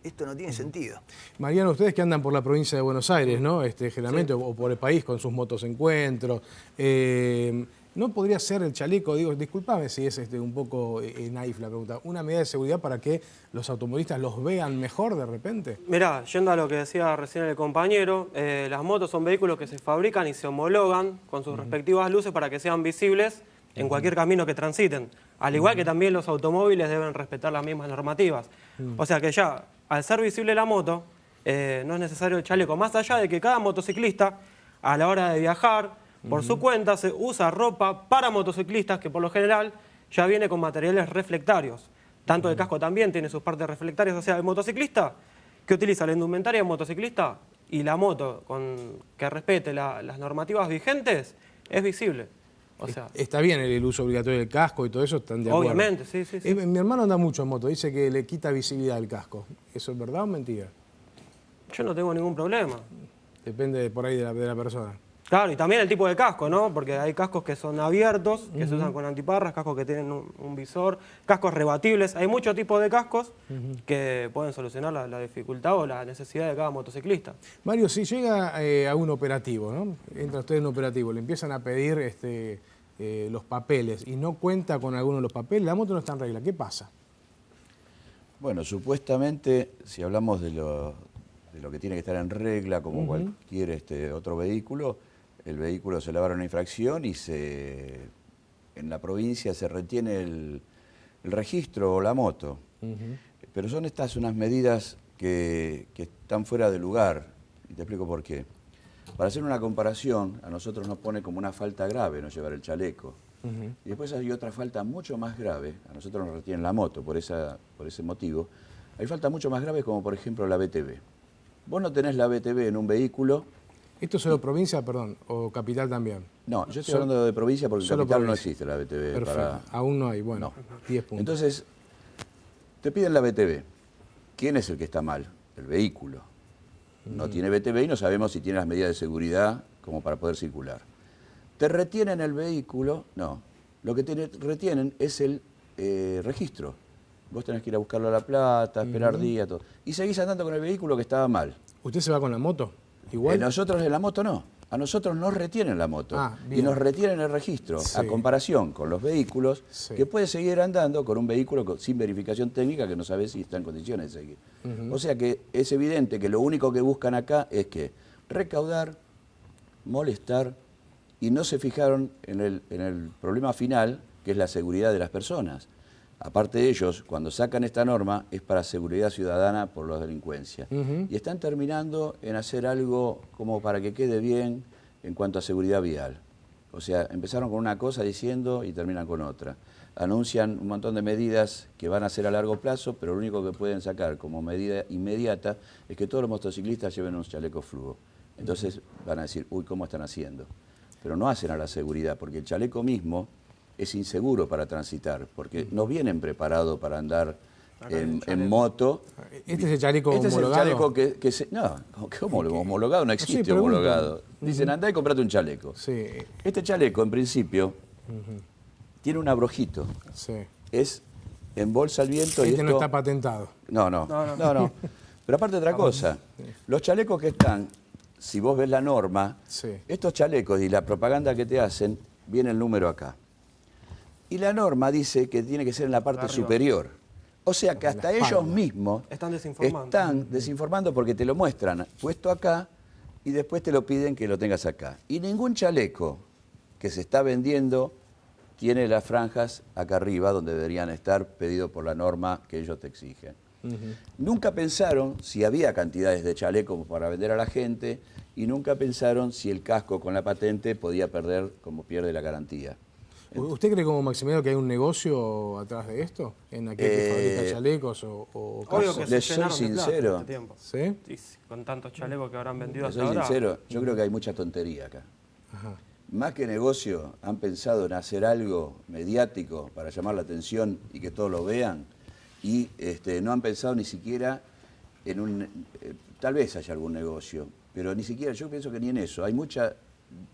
Esto no tiene sentido. Mariano, ustedes que andan por la provincia de Buenos Aires, ¿no? Generalmente, o por el país con sus motosencuentros. ¿No podría ser el chaleco, digo, discúlpame si es un poco naif la pregunta, una medida de seguridad para que los automovilistas los vean mejor de repente? Mirá, yendo a lo que decía recién el compañero, las motos son vehículos que se fabrican y se homologan con sus respectivas luces para que sean visibles en cualquier camino que transiten. Al igual que también los automóviles deben respetar las mismas normativas. O sea que ya, al ser visible la moto, no es necesario el chaleco. Más allá de que cada motociclista, a la hora de viajar, por su cuenta, se usa ropa para motociclistas que por lo general ya viene con materiales reflectarios. Tanto el casco también tiene sus partes reflectarias. O sea, el motociclista que utiliza la indumentaria de motociclista y la moto que respete las normativas vigentes es visible. O sea, está bien el uso obligatorio del casco y todo eso, ¿están de acuerdo? obviamente, sí. Mi hermano anda mucho en moto, dice que le quita visibilidad al casco. ¿Eso es verdad o mentira? Yo no tengo ningún problema. Depende por ahí de la persona. Claro, y también el tipo de casco, ¿no? Porque hay cascos que son abiertos, que se usan con antiparras, cascos que tienen un visor, cascos rebatibles. Hay muchos tipos de cascos que pueden solucionar la dificultad o la necesidad de cada motociclista. Mario, si llega a un operativo, ¿no? Entra usted en un operativo, le empiezan a pedir los papeles y no cuenta con alguno de los papeles, la moto no está en regla, ¿qué pasa? Bueno, supuestamente, si hablamos de lo que tiene que estar en regla, como cualquier otro vehículo, el vehículo se le va a dar una infracción y en la provincia se retiene el registro o la moto. Pero son estas unas medidas que están fuera de lugar, y te explico por qué. Para hacer una comparación, a nosotros nos pone como una falta grave no llevar el chaleco. Y después hay otra falta mucho más grave, a nosotros nos retienen la moto por ese motivo. Hay falta mucho más grave como por ejemplo la BTV. Vos no tenés la BTV en un vehículo. ¿Esto es solo provincia, perdón, o capital también? No, yo estoy hablando de provincia porque en capital no existe la BTV. Perfecto, aún no hay, bueno, no. 10 puntos. Entonces, te piden la BTV. ¿Quién es el que está mal? El vehículo. No tiene BTV y no sabemos si tiene las medidas de seguridad como para poder circular. ¿Te retienen el vehículo? No. Lo que te retienen es el registro. Vos tenés que ir a buscarlo a La Plata, esperar días, todo. Y seguís andando con el vehículo que estaba mal. ¿Usted se va con la moto? ¿Igual? Nosotros en la moto no. A nosotros nos retienen la moto y bien. nos retienen el registro, Sí. a comparación con los vehículos Sí. que puede seguir andando con un vehículo sin verificación técnica que no sabe si está en condiciones de seguir. O sea que es evidente que lo único que buscan acá es que recaudar, molestar y no se fijaron en el problema final, que es la seguridad de las personas. Aparte de ellos, cuando sacan esta norma es para seguridad ciudadana por la delincuencia. Y están terminando en hacer algo como para que quede bien en cuanto a seguridad vial. O sea, empezaron con una cosa diciendo y terminan con otra. Anuncian un montón de medidas que van a ser a largo plazo, pero lo único que pueden sacar como medida inmediata es que todos los motociclistas lleven un chaleco fluo. Entonces van a decir, uy, ¿cómo están haciendo? Pero no hacen a la seguridad, porque el chaleco mismo es inseguro para transitar, porque no vienen preparados para andar en moto. ¿Este es el chaleco homologado? Este es el chaleco que se... No, ¿qué homologado? No existe pregunto. homologado. Dicen, andá y comprate un chaleco. Sí, Este chaleco, en principio, tiene un abrojito. sí. Es en bolsa al viento y Este no esto... está patentado. No. Pero aparte otra cosa, los chalecos que están, si vos ves la norma, Sí. estos chalecos y la propaganda que te hacen, viene el número acá. Y la norma dice que tiene que ser en la parte Arriba. superior. O sea que hasta espalda. ellos mismos Están desinformando. están desinformando porque te lo muestran puesto acá y después te lo piden que lo tengas acá. Y ningún chaleco que se está vendiendo tiene las franjas acá arriba donde deberían estar pedido por la norma que ellos te exigen. Nunca pensaron si había cantidades de chalecos para vender a la gente y nunca pensaron si el casco con la patente podía perder como pierde la garantía. ¿Usted cree como Maximiliano que hay un negocio atrás de esto? ¿En aquel que fabrica chalecos o Obvio cascos? que se Les soy llenaron de plata sincero. en este tiempo. ¿Sí? Sí, con tantos chalecos que habrán vendido Les hasta soy ahora. sincero, yo creo que hay mucha tontería acá. Ajá. Más que negocio, han pensado en hacer algo mediático para llamar la atención y que todos lo vean y no han pensado ni siquiera en un... tal vez haya algún negocio, pero ni siquiera, yo pienso que ni en eso. Hay mucha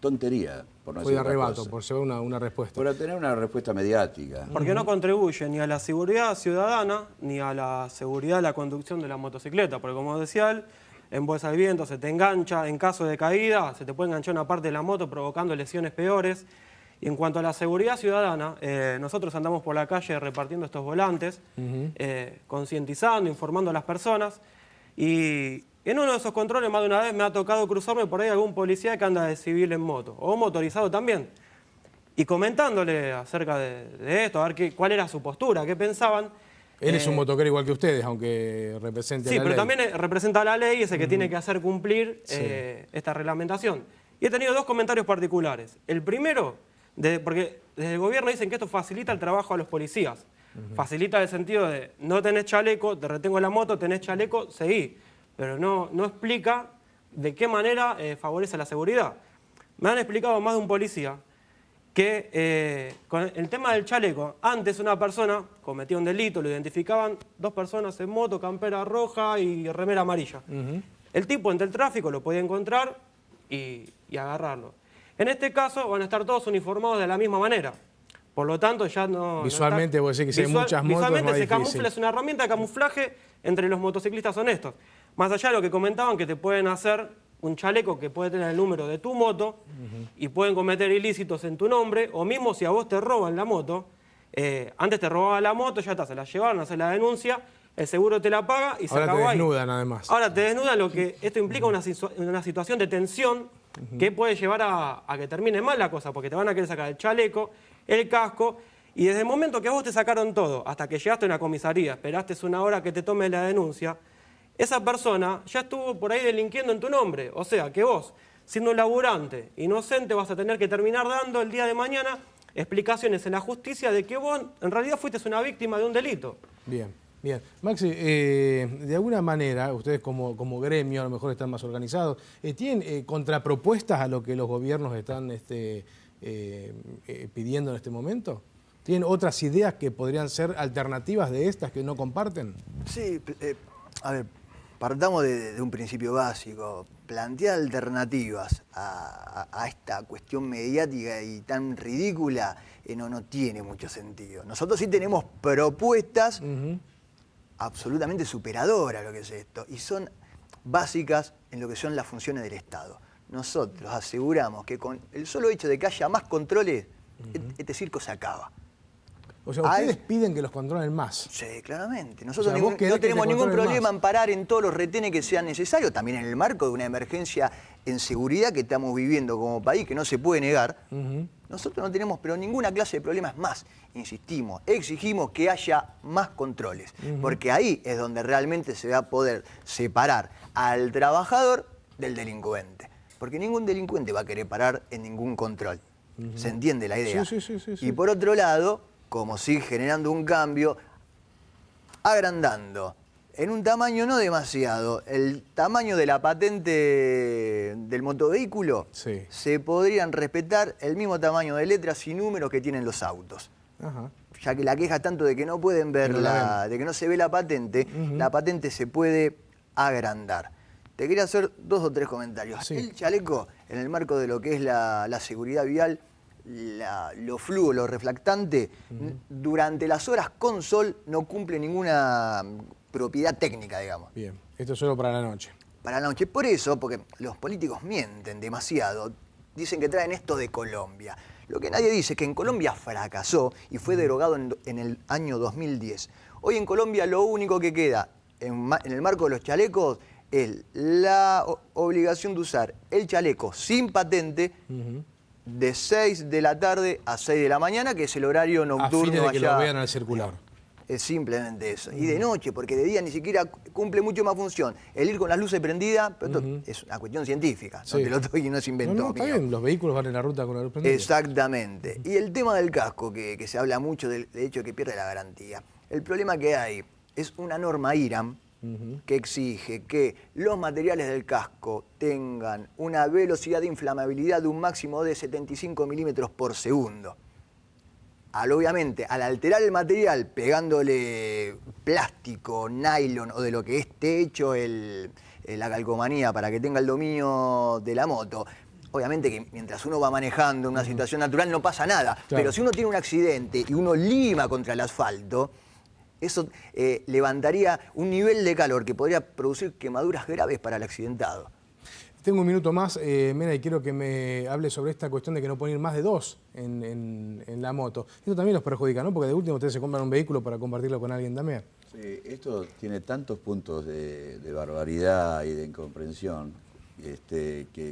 tontería, por no Fue decir de otra arrebato, cosa. por llevar una respuesta. Por tener una respuesta mediática. Porque no contribuye ni a la seguridad ciudadana ni a la seguridad de la conducción de la motocicleta. Porque como decía él, en bolsa al viento se te engancha, en caso de caída se te puede enganchar una parte de la moto provocando lesiones peores. Y en cuanto a la seguridad ciudadana, nosotros andamos por la calle repartiendo estos volantes, concientizando, informando a las personas. Y en uno de esos controles más de una vez me ha tocado cruzarme por ahí algún policía que anda de civil en moto, o motorizado también. Y comentándole acerca de esto, a ver cuál era su postura, qué pensaban, Él es un motoquero igual que ustedes, aunque represente la ley. Sí, pero también representa la ley, es el que tiene que hacer cumplir esta reglamentación. Y he tenido dos comentarios particulares. El primero, porque desde el gobierno dicen que esto facilita el trabajo a los policías. Facilita en el sentido de no tenés chaleco, te retengo la moto, tenés chaleco, seguí. Pero no explica de qué manera favorece la seguridad. Me han explicado más de un policía que con el tema del chaleco, antes una persona cometía un delito, lo identificaban 2 personas en moto, campera roja y remera amarilla. El tipo entre el tráfico lo podía encontrar y agarrarlo. En este caso van a estar todos uniformados de la misma manera. Por lo tanto, ya no... Visualmente, vos decís que si hay muchas motos, visualmente es más se difícil. camufla, es una herramienta de camuflaje entre los motociclistas honestos. Más allá de lo que comentaban, que te pueden hacer un chaleco que puede tener el número de tu moto y pueden cometer ilícitos en tu nombre, o mismo si a vos te roban la moto, antes te robaban la moto, ya está, se la llevaron, hacer la denuncia, el seguro te la paga y se Ahora acabó te ahí. desnudan, además. Ahora te desnudan, lo que esto implica una situación de tensión que puede llevar a que termine mal la cosa, porque te van a querer sacar el chaleco, el casco, y desde el momento que a vos te sacaron todo, hasta que llegaste a una comisaría, esperaste 1 hora que te tome la denuncia, esa persona ya estuvo por ahí delinquiendo en tu nombre. O sea, que vos, siendo un laburante inocente, vas a tener que terminar dando el día de mañana explicaciones en la justicia de que vos en realidad fuiste una víctima de un delito. Bien, bien. Maxi, de alguna manera, ustedes como gremio a lo mejor están más organizados, ¿tienen contrapropuestas a lo que los gobiernos están pidiendo en este momento? ¿Tienen otras ideas que podrían ser alternativas de estas que no comparten? Sí, a ver, partamos de un principio básico. Plantear alternativas a esta cuestión mediática y tan ridícula no tiene mucho sentido. Nosotros sí tenemos propuestas absolutamente superadoras a lo que es esto, y son básicas en lo que son las funciones del Estado. Nosotros aseguramos que con el solo hecho de que haya más controles, este circo se acaba. O sea, ustedes piden que los controlen más. Sí, claramente. Nosotros O sea, vos querés no que tenemos te ningún controlen problema más. en parar en todos los retenes que sean necesarios, también en el marco de una emergencia en seguridad que estamos viviendo como país, que no se puede negar. Nosotros no tenemos pero ninguna clase de problemas más. Insistimos, exigimos que haya más controles, porque ahí es donde realmente se va a poder separar al trabajador del delincuente. Porque ningún delincuente va a querer parar en ningún control. ¿Se entiende la idea? Sí. Y por otro lado, como sigue generando un cambio, agrandando en un tamaño no demasiado el tamaño de la patente del motovehículo, Sí. se podrían respetar el mismo tamaño de letras y números que tienen los autos. Ajá. Ya que la queja es tanto de que no pueden verla, de que no se ve la patente se puede agrandar. Te quería hacer 2 o 3 comentarios. Sí. El chaleco, en el marco de lo que es la seguridad vial, lo fluo, lo reflectante, durante las horas con sol no cumple ninguna propiedad técnica, digamos. Bien, esto es solo para la noche. Para la noche. Por eso, porque los políticos mienten demasiado, dicen que traen esto de Colombia. Lo que nadie dice es que en Colombia fracasó y fue derogado en el año 2010. Hoy en Colombia lo único que queda en el marco de los chalecos es la obligación de usar el chaleco sin patente de 6 de la tarde a 6 de la mañana, que es el horario A nocturno fines de que allá. lo vean al circular. Es simplemente eso. Y de noche, porque de día ni siquiera cumple mucho más función. El ir con las luces prendidas, pero esto es una cuestión científica. Sí. No te lo doy y no es invento No, está mío. bien, los vehículos van en la ruta con la luz prendida. Exactamente. Y el tema del casco, que se habla mucho del hecho de que pierde la garantía. El problema que hay es una norma IRAM que exige que los materiales del casco tengan una velocidad de inflamabilidad de un máximo de 75 milímetros por segundo. Obviamente, al alterar el material pegándole plástico, nylon o de lo que esté hecho la calcomanía para que tenga el dominio de la moto, obviamente que mientras uno va manejando una situación natural no pasa nada, Claro. pero si uno tiene un accidente y uno lima contra el asfalto, eso levantaría un nivel de calor que podría producir quemaduras graves para el accidentado. Tengo un minuto más, Mena, y quiero que me hable sobre esta cuestión de que no pueden ir más de 2 en la moto. Esto también los perjudica, ¿no? Porque de último ustedes se compran un vehículo para compartirlo con alguien también. Sí, esto tiene tantos puntos de barbaridad y de incomprensión que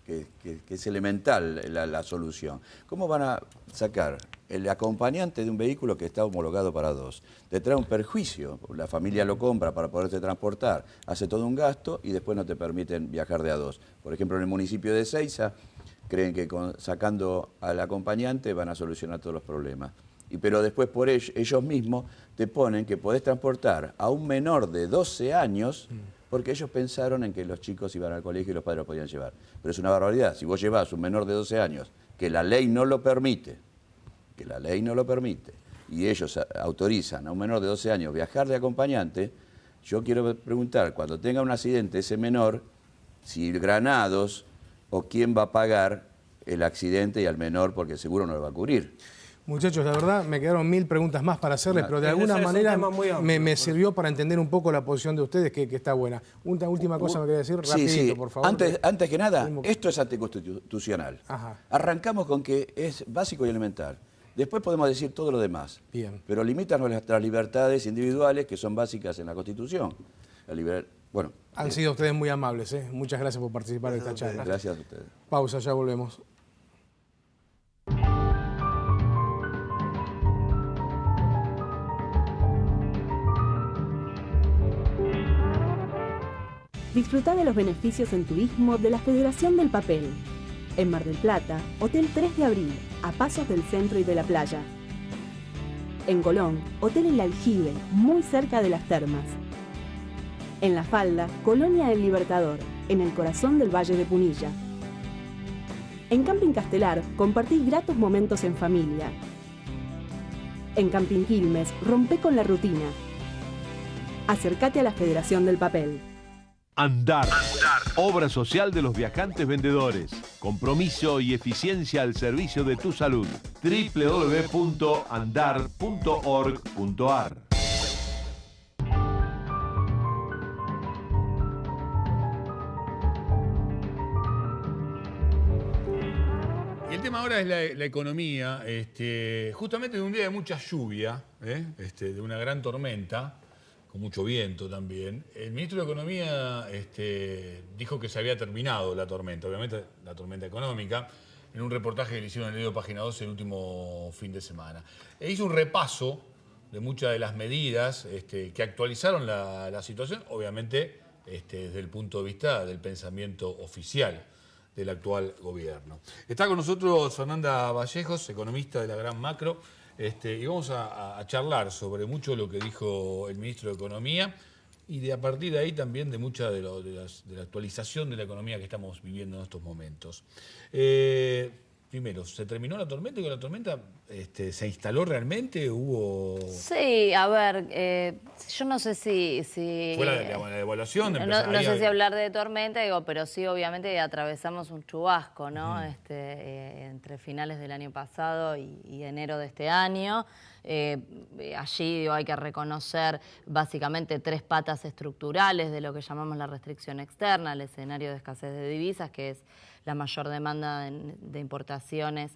que es elemental la solución. ¿Cómo van a sacar el acompañante de un vehículo que está homologado para 2? Te trae un perjuicio, la familia lo compra para poderse transportar, hace todo un gasto y después no te permiten viajar de a 2. Por ejemplo, en el municipio de Ezeiza, creen que sacando al acompañante van a solucionar todos los problemas. Pero después por ellos mismos te ponen que podés transportar a un menor de 12 años porque ellos pensaron en que los chicos iban al colegio y los padres lo podían llevar. Pero es una barbaridad. Si vos llevás a un menor de 12 años, que la ley no lo permite, y ellos autorizan a un menor de 12 años viajar de acompañante, yo quiero preguntar, cuando tenga un accidente ese menor, si Granados o quién va a pagar el accidente y al menor, porque seguro no lo va a cubrir. Muchachos, la verdad me quedaron 1000 preguntas más para hacerles, pero de alguna manera me sirvió para entender un poco la posición de ustedes, que está buena. Una última cosa me quería decir, rapidito, por favor. Antes que nada, esto es anticonstitucional. Ajá. Arrancamos con que es básico y elemental. Después podemos decir todo lo demás. Bien. Pero limitan nuestras libertades individuales, que son básicas en la Constitución. Bueno. Han sido ustedes muy amables, ¿eh? Muchas gracias por participar de esta charla. Gracias a ustedes. Pausa, ya volvemos. Disfruta de los beneficios en turismo de la Federación del Papel. En Mar del Plata, Hotel 3 de Abril, a pasos del centro y de la playa. En Colón, Hotel El Aljibe, muy cerca de las termas. En La Falda, Colonia El Libertador, en el corazón del Valle de Punilla. En Camping Castelar, compartí gratos momentos en familia. En Camping Quilmes, rompe con la rutina. Acércate a la Federación del Papel. Andar. Obra social de los viajantes vendedores. Compromiso y eficiencia al servicio de tu salud. www.andar.org.ar. Y el tema ahora es la economía, justamente de un día de mucha lluvia, de una gran tormenta, con mucho viento también. El ministro de Economía dijo que se había terminado la tormenta, obviamente la tormenta económica, en un reportaje que le hicieron en el diario Página 12 el último fin de semana. E hizo un repaso de muchas de las medidas que actualizaron la situación, obviamente desde el punto de vista del pensamiento oficial del actual gobierno. Está con nosotros Fernanda Vallejos, economista de la Gran Macro, y vamos a charlar sobre mucho de lo que dijo el ministro de Economía y a partir de ahí también de mucha de la actualización de la economía que estamos viviendo en estos momentos. Primero, ¿se terminó la tormenta y con la tormenta se instaló realmente? ¿Hubo...? Sí, a ver, yo no sé si ¿Fue la evaluación? No sé si hablar de tormenta, pero sí, obviamente atravesamos un chubasco, ¿no? Entre finales del año pasado y enero de este año. Allí hay que reconocer básicamente 3 patas estructurales de lo que llamamos la restricción externa, el escenario de escasez de divisas, que es la mayor demanda de importaciones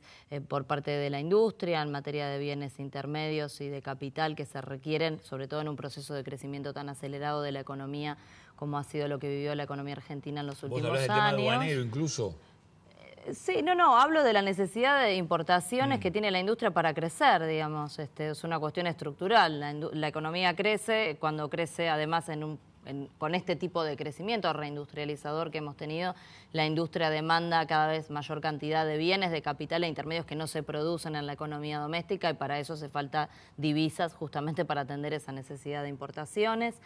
por parte de la industria en materia de bienes intermedios y de capital que se requieren, sobre todo en un proceso de crecimiento tan acelerado de la economía como ha sido lo que vivió la economía argentina en los últimos años. ¿Vos hablás del tema aduanero incluso? Sí, no, hablo de la necesidad de importaciones que tiene la industria para crecer, digamos. Es una cuestión estructural. La economía crece, cuando crece además con este tipo de crecimiento reindustrializador que hemos tenido, la industria demanda cada vez mayor cantidad de bienes, de capital e intermedios que no se producen en la economía doméstica y para eso hace falta divisas justamente para atender esa necesidad de importaciones.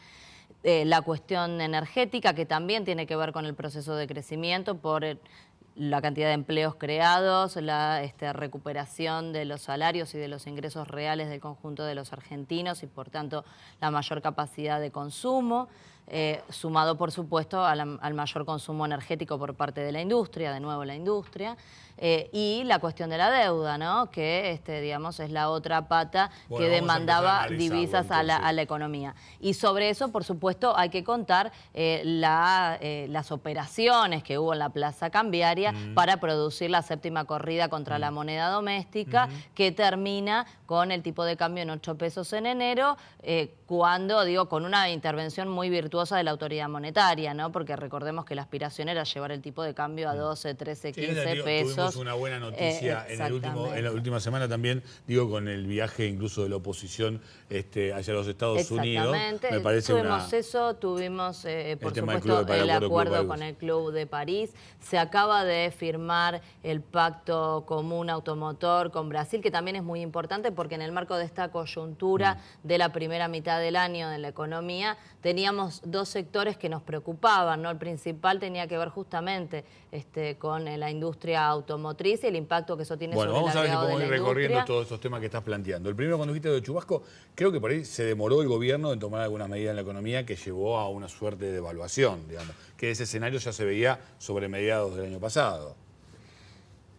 La cuestión energética que también tiene que ver con el proceso de crecimiento por la cantidad de empleos creados, la recuperación de los salarios y de los ingresos reales del conjunto de los argentinos y por tanto la mayor capacidad de consumo, sumado por supuesto al mayor consumo energético por parte de la industria, de nuevo la industria, y la cuestión de la deuda, ¿no? Que digamos es la otra pata que demandaba divisas a la economía. Y sobre eso, por supuesto, hay que contar las operaciones que hubo en la plaza cambiaria para producir la 7ª corrida contra la moneda doméstica, que termina con el tipo de cambio en 8 pesos en enero, con una intervención muy virtuosa respetuosa de la autoridad monetaria, ¿no? Porque recordemos que la aspiración era llevar el tipo de cambio a 12, 13, 15 pesos. Tuvimos una buena noticia en la última semana también, digo, con el viaje incluso de la oposición hacia los Estados Unidos. Me parece tuvimos eso, tuvimos, por supuesto, el acuerdo con el Club de París. Se acaba de firmar el Pacto Común Automotor con Brasil, que también es muy importante porque en el marco de esta coyuntura de la primera mitad del año de la economía teníamos dos sectores que nos preocupaban, ¿no? El principal tenía que ver justamente con la industria automotriz y el impacto que eso tiene sobre el agregado de la industria. Bueno, vamos a ver si podemos ir recorriendo todos estos temas que estás planteando. El primero, cuando dijiste de Chubasco, creo que por ahí se demoró el gobierno en tomar algunas medidas en la economía que llevó a una suerte de devaluación, digamos, que ese escenario ya se veía sobre mediados del año pasado.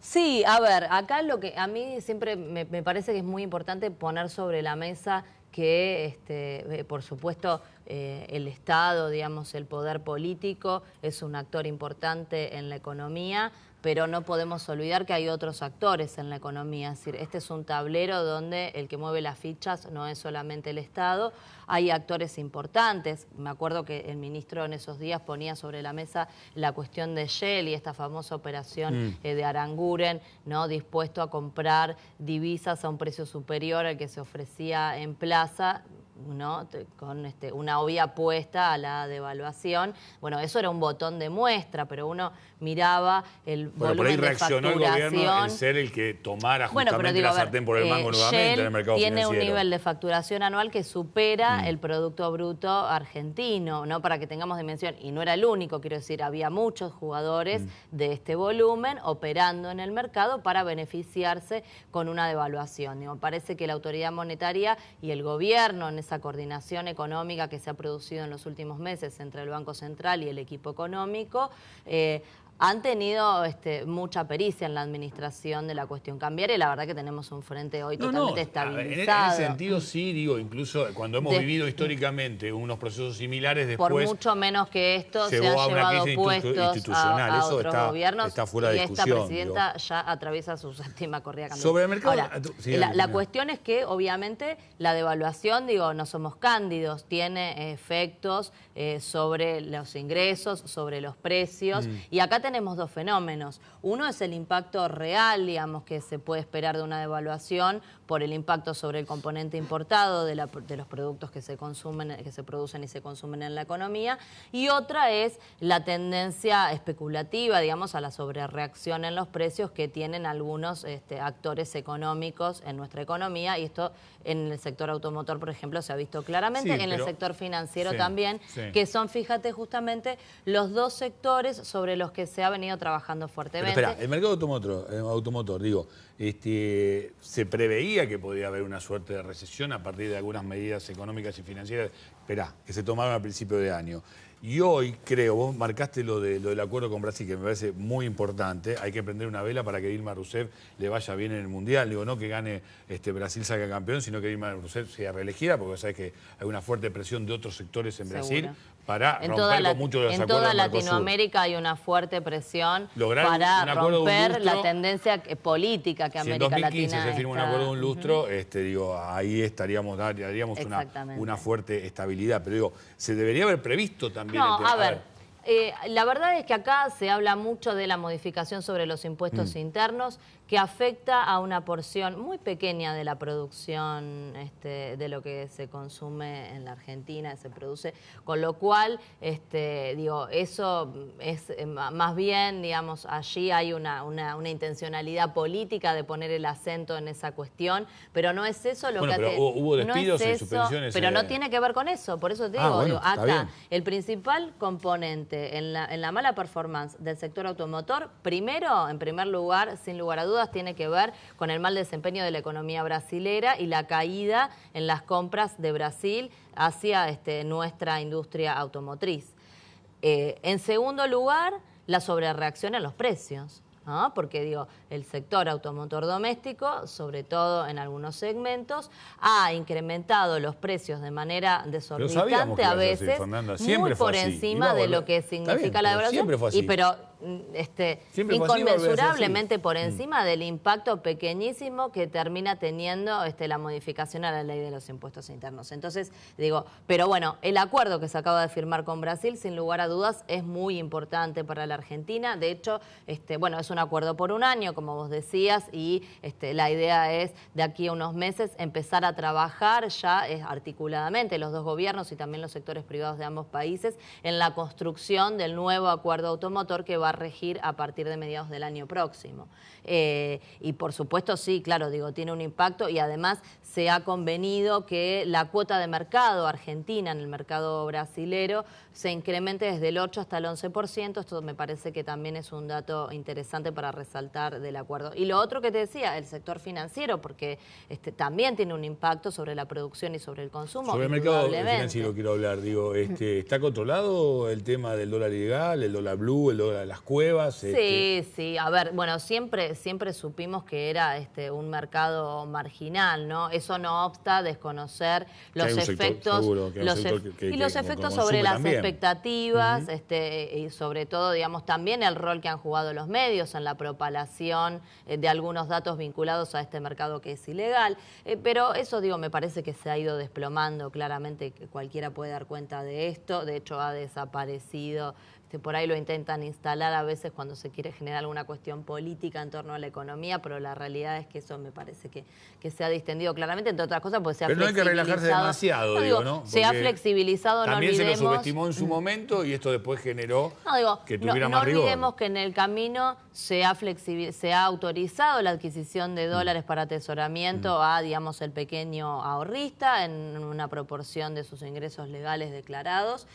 Sí, a ver, acá lo que a mí siempre me parece que es muy importante poner sobre la mesa que, por supuesto, el Estado, digamos, el poder político es un actor importante en la economía, pero no podemos olvidar que hay otros actores en la economía. Es decir, este es un tablero donde el que mueve las fichas no es solamente el Estado, hay actores importantes. Me acuerdo que el ministro en esos días ponía sobre la mesa la cuestión de Shell y esta famosa operación de Aranguren, ¿no? Dispuesto a comprar divisas a un precio superior al que se ofrecía en plaza, ¿no? Con una obvia apuesta a la devaluación. Bueno, eso era un botón de muestra, pero uno miraba el volumen de facturación. Por ahí reaccionó el gobierno en ser el que tomara justamente la sartén por el mango nuevamente en el mercado financiero. Tiene un nivel de facturación anual que supera el Producto Bruto argentino, ¿no? Para que tengamos dimensión. Y no era el único, quiero decir, había muchos jugadores de este volumen operando en el mercado para beneficiarse con una devaluación. Digo, parece que la autoridad monetaria y el gobierno en esa coordinación económica que se ha producido en los últimos meses entre el Banco Central y el equipo económico, han tenido mucha pericia en la administración de la cuestión cambiaria y la verdad que tenemos un frente hoy totalmente estabilizado. En ese sentido sí, digo, incluso cuando hemos vivido históricamente unos procesos similares después... Por mucho menos que esto se han llevado puestos a eso otros gobiernos está fuera de discusión. Y esta presidenta ya atraviesa su séptima corrida cambiaria. Sobre el mercado... Ahora, la cuestión es que obviamente la devaluación, digo, no somos cándidos, tiene efectos sobre los ingresos, sobre los precios y acá tenemos dos fenómenos. Uno es el impacto real, digamos, que se puede esperar de una devaluación por el impacto sobre el componente importado de los productos que se consumen, que se producen y se consumen en la economía. Y otra es la tendencia especulativa, digamos, a la sobrereacción en los precios que tienen algunos actores económicos en nuestra economía. Y esto en el sector automotor, por ejemplo, se ha visto claramente, en el sector financiero también, que son, fíjate, justamente los dos sectores sobre los que se ha venido trabajando fuertemente. Pero espera, el mercado automotor, digo, se preveía que podía haber una suerte de recesión a partir de algunas medidas económicas y financieras, que se tomaron a principio de año. Y hoy creo, vos marcaste lo del acuerdo con Brasil, que me parece muy importante. Hay que prender una vela para que Dilma Rousseff le vaya bien en el Mundial. Digo, no que gane Brasil salga campeón, sino que Dilma Rousseff sea reelegida, porque sabes que hay una fuerte presión de otros sectores en Brasil para romper con muchos de los acuerdos. En toda Latinoamérica hay una fuerte presión para romper la tendencia política que América Latina. Si en 2015 se firma un acuerdo de un lustro, digo, ahí daríamos una fuerte estabilidad. Pero digo, se debería haber previsto también. No, a ver, la verdad es que acá se habla mucho de la modificación sobre los impuestos internos que afecta a una porción muy pequeña de la producción de lo que se consume en la Argentina, se produce, con lo cual, digo, eso es más bien, digamos, allí hay una intencionalidad política de poner el acento en esa cuestión, pero no es eso lo que... Pero hubo despidos y suspensiones. Pero no tiene que ver con eso, por eso te digo, acá el principal componente en la mala performance del sector automotor, en primer lugar, sin lugar a dudas, tiene que ver con el mal desempeño de la economía brasilera y la caída en las compras de Brasil hacia nuestra industria automotriz. En segundo lugar, la sobrereacción en los precios, ¿no? Porque digo, el sector automotor doméstico, sobre todo en algunos segmentos, ha incrementado los precios de manera desorbitante a veces, muy por encima de lo que significa la devaluación. Siempre fue así. Pero Siempre fue así, ¿o inconmensurablemente por encima del impacto pequeñísimo que termina teniendo la modificación a la ley de los impuestos internos. Entonces, digo, pero bueno, el acuerdo que se acaba de firmar con Brasil, sin lugar a dudas, es muy importante para la Argentina. De hecho, bueno, es un acuerdo por un año, como vos decías, y la idea es, de aquí a unos meses, empezar a trabajar ya articuladamente los dos gobiernos y también los sectores privados de ambos países en la construcción del nuevo acuerdo automotor que va a regir a partir de mediados del año próximo. Y por supuesto, sí, claro, digo, tiene un impacto y además se ha convenido que la cuota de mercado argentina en el mercado brasilero se incremente desde el 8 hasta el 11%. Esto me parece que también es un dato interesante para resaltar del acuerdo. Y lo otro que te decía, el sector financiero, porque también tiene un impacto sobre la producción y sobre el consumo. Sobre el mercado financiero quiero hablar. Digo, ¿está controlado el tema del dólar ilegal, el dólar blue, el dólar de las cuevas? Sí, sí. A ver, bueno, siempre supimos que era un mercado marginal, ¿no? Eso no obsta a desconocer los efectos sobre las expectativas, y sobre todo, digamos, también el rol que han jugado los medios en la propalación de algunos datos vinculados a este mercado que es ilegal. Pero eso, digo, me parece que se ha ido desplomando claramente, que cualquiera puede dar cuenta de esto. De hecho, ha desaparecido. Por ahí lo intentan instalar a veces cuando se quiere generar alguna cuestión política en torno a la economía, pero la realidad es que eso me parece que se ha distendido claramente, entre otras cosas, porque se ha flexibilizado. Pero no hay que relajarse demasiado, digo, ¿no? Se ha flexibilizado, no olvidemos. También se lo subestimó en su momento y esto después generó que tuviera más rigor. No olvidemos que en el camino se ha autorizado la adquisición de dólares para atesoramiento a, digamos, el pequeño ahorrista en una proporción de sus ingresos legales declarados.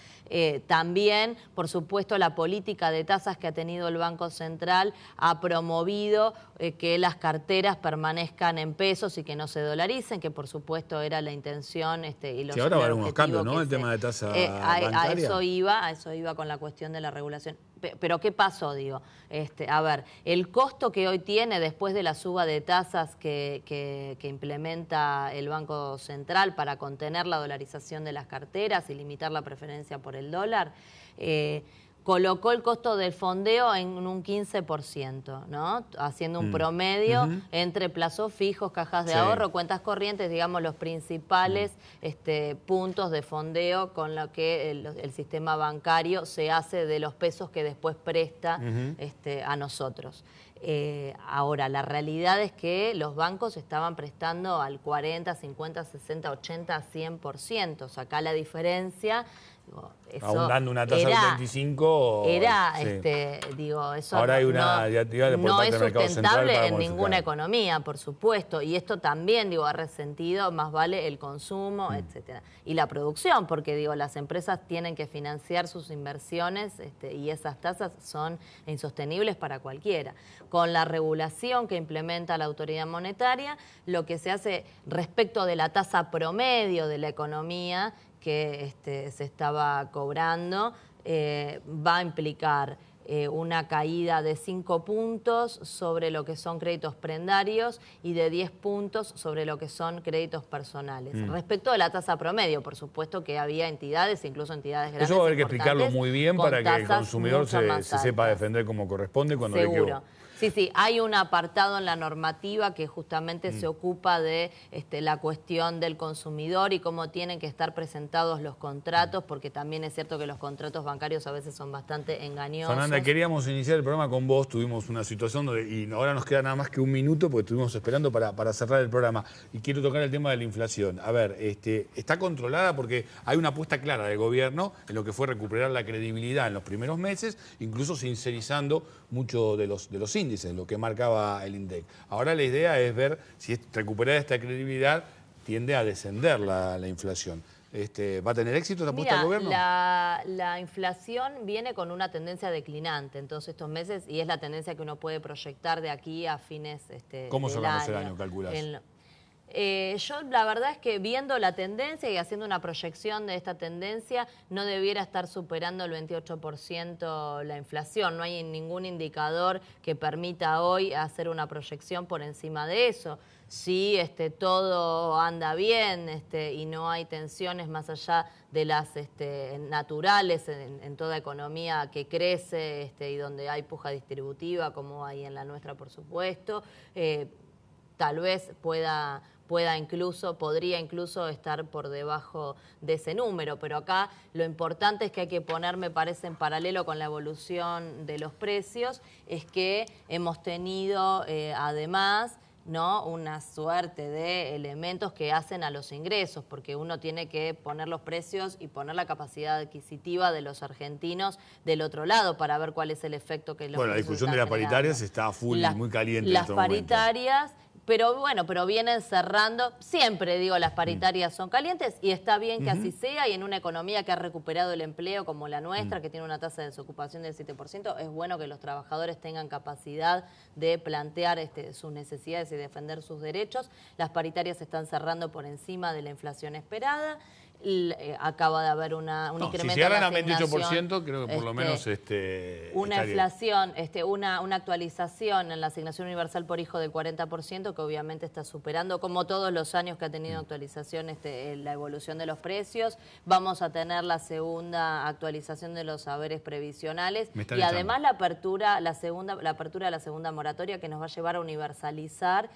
También, por supuesto, la política de tasas que ha tenido el Banco Central ha promovido que las carteras permanezcan en pesos y que no se dolaricen, que por supuesto era la intención y los ahora va a haber unos cambios, ¿no? El tema de tasa bancaria. A eso iba con la cuestión de la regulación. Pero ¿qué pasó, digo? A ver, el costo que hoy tiene después de la suba de tasas que implementa el Banco Central para contener la dolarización de las carteras y limitar la preferencia por el dólar, colocó el costo del fondeo en un 15%, ¿no? Haciendo un promedio entre plazos fijos, cajas de ahorro, cuentas corrientes, digamos, los principales puntos de fondeo con lo que el sistema bancario se hace de los pesos que después presta a nosotros. Ahora, la realidad es que los bancos estaban prestando al 40, 50, 60, 80, 100%. O sea, acá la diferencia... Aún dando una tasa del 25... eso ahora hay una no es sustentable en ninguna economía, por supuesto. Y esto también, ha resentido, más vale el consumo, etcétera. Y la producción, porque, las empresas tienen que financiar sus inversiones y esas tasas son insostenibles para cualquiera. Con la regulación que implementa la autoridad monetaria, lo que se hace respecto de la tasa promedio de la economía que se estaba cobrando, va a implicar una caída de 5 puntos sobre lo que son créditos prendarios y de 10 puntos sobre lo que son créditos personales. Respecto de la tasa promedio, por supuesto que había entidades, incluso entidades grandes. Eso va a haber que explicarlo muy bien para que el consumidor se sepa defender como corresponde cuando le equivoque. Sí, hay un apartado en la normativa que justamente se ocupa de la cuestión del consumidor y cómo tienen que estar presentados los contratos, porque también es cierto que los contratos bancarios a veces son bastante engañosos. Fernanda, queríamos iniciar el programa con vos, tuvimos una situación y ahora nos queda nada más que un minuto porque estuvimos esperando para cerrar el programa. Y quiero tocar el tema de la inflación. A ver, ¿está controlada? Porque hay una apuesta clara del gobierno en lo que fue recuperar la credibilidad en los primeros meses, incluso sincerizando mucho de los índices, lo que marcaba el INDEC. Ahora la idea es ver si recuperar esta credibilidad tiende a descender la inflación. ¿Va a tener éxito esta apuesta del gobierno? La inflación viene con una tendencia declinante en todos estos meses y es la tendencia que uno puede proyectar de aquí a fines ¿Cómo cerramos el año, calculás? Yo la verdad es que viendo la tendencia y haciendo una proyección de esta tendencia, no debiera estar superando el 28% la inflación. No hay ningún indicador que permita hoy hacer una proyección por encima de eso. Si todo anda bien y no hay tensiones más allá de las naturales en toda economía que crece y donde hay puja distributiva, como hay en la nuestra, por supuesto, tal vez podría incluso estar por debajo de ese número, pero acá lo importante es que hay que poner, me parece, en paralelo con la evolución de los precios, es que hemos tenido además, ¿no?, una suerte de elementos que hacen a los ingresos, porque uno tiene que poner los precios y poner la capacidad adquisitiva de los argentinos del otro lado para ver cuál es el efecto que los Bueno, la discusión de las paritarias está a full y muy caliente en las este momento. paritarias. Pero vienen cerrando, siempre digo, las paritarias son calientes y está bien que así sea, y en una economía que ha recuperado el empleo como la nuestra, que tiene una tasa de desocupación del 7%, es bueno que los trabajadores tengan capacidad de plantear sus necesidades y defender sus derechos. Las paritarias están cerrando por encima de la inflación esperada. Acaba de haber un incremento. Si llegaran a a 28%, creo que por lo menos una inflación, una actualización en la asignación universal por hijo del 40%, que obviamente está superando, como todos los años que ha tenido actualización, la evolución de los precios. Vamos a tener la segunda actualización de los saberes previsionales y además la apertura de la segunda moratoria, que nos va a llevar a universalizar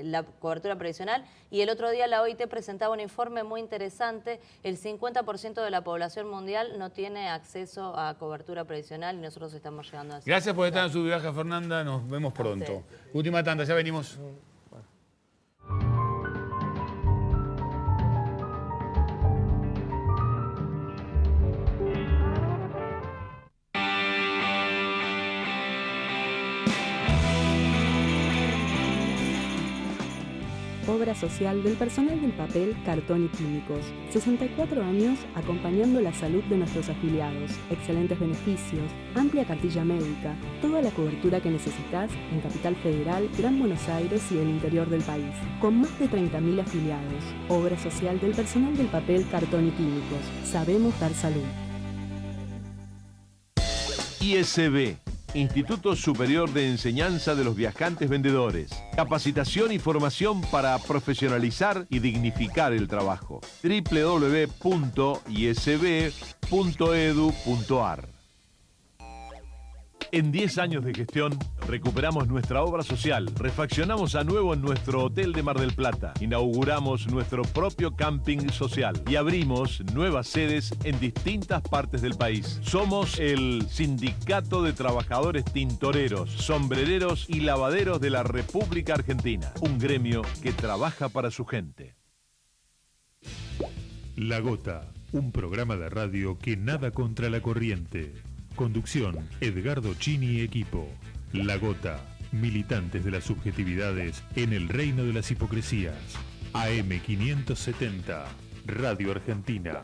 la cobertura previsional. Y el otro día la OIT presentaba un informe muy interesante. El 50% de la población mundial no tiene acceso a cobertura previsional y nosotros estamos llegando a eso. Gracias por estar en su viaje, Fernanda. Nos vemos pronto. Última tanda, ya venimos. Obra social del personal del papel, cartón y químicos. 64 años acompañando la salud de nuestros afiliados. Excelentes beneficios, amplia cartilla médica, toda la cobertura que necesitas en Capital Federal, Gran Buenos Aires y el interior del país. Con más de 30.000 afiliados. Obra social del personal del papel, cartón y químicos. Sabemos dar salud. ISB, Instituto Superior de Enseñanza de los Viajantes Vendedores. Capacitación y formación para profesionalizar y dignificar el trabajo. www.isb.edu.ar. En 10 años de gestión, recuperamos nuestra obra social, refaccionamos a nuevo en nuestro hotel de Mar del Plata, inauguramos nuestro propio camping social y abrimos nuevas sedes en distintas partes del país. Somos el Sindicato de Trabajadores Tintoreros, Sombrereros y Lavaderos de la República Argentina, un gremio que trabaja para su gente. La Gota, un programa de radio que nada contra la corriente. Conducción, Edgardo Chini y equipo. La Gota, militantes de las subjetividades en el reino de las hipocresías. AM 570, Radio Argentina.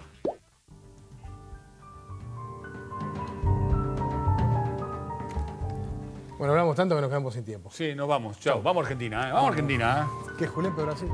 Bueno, hablamos tanto que nos quedamos sin tiempo. Sí, nos vamos. Chao. Vamos a Argentina, ¿eh? Vamos a Argentina, ¿eh? ¿Qué, Julián, pero Brasil?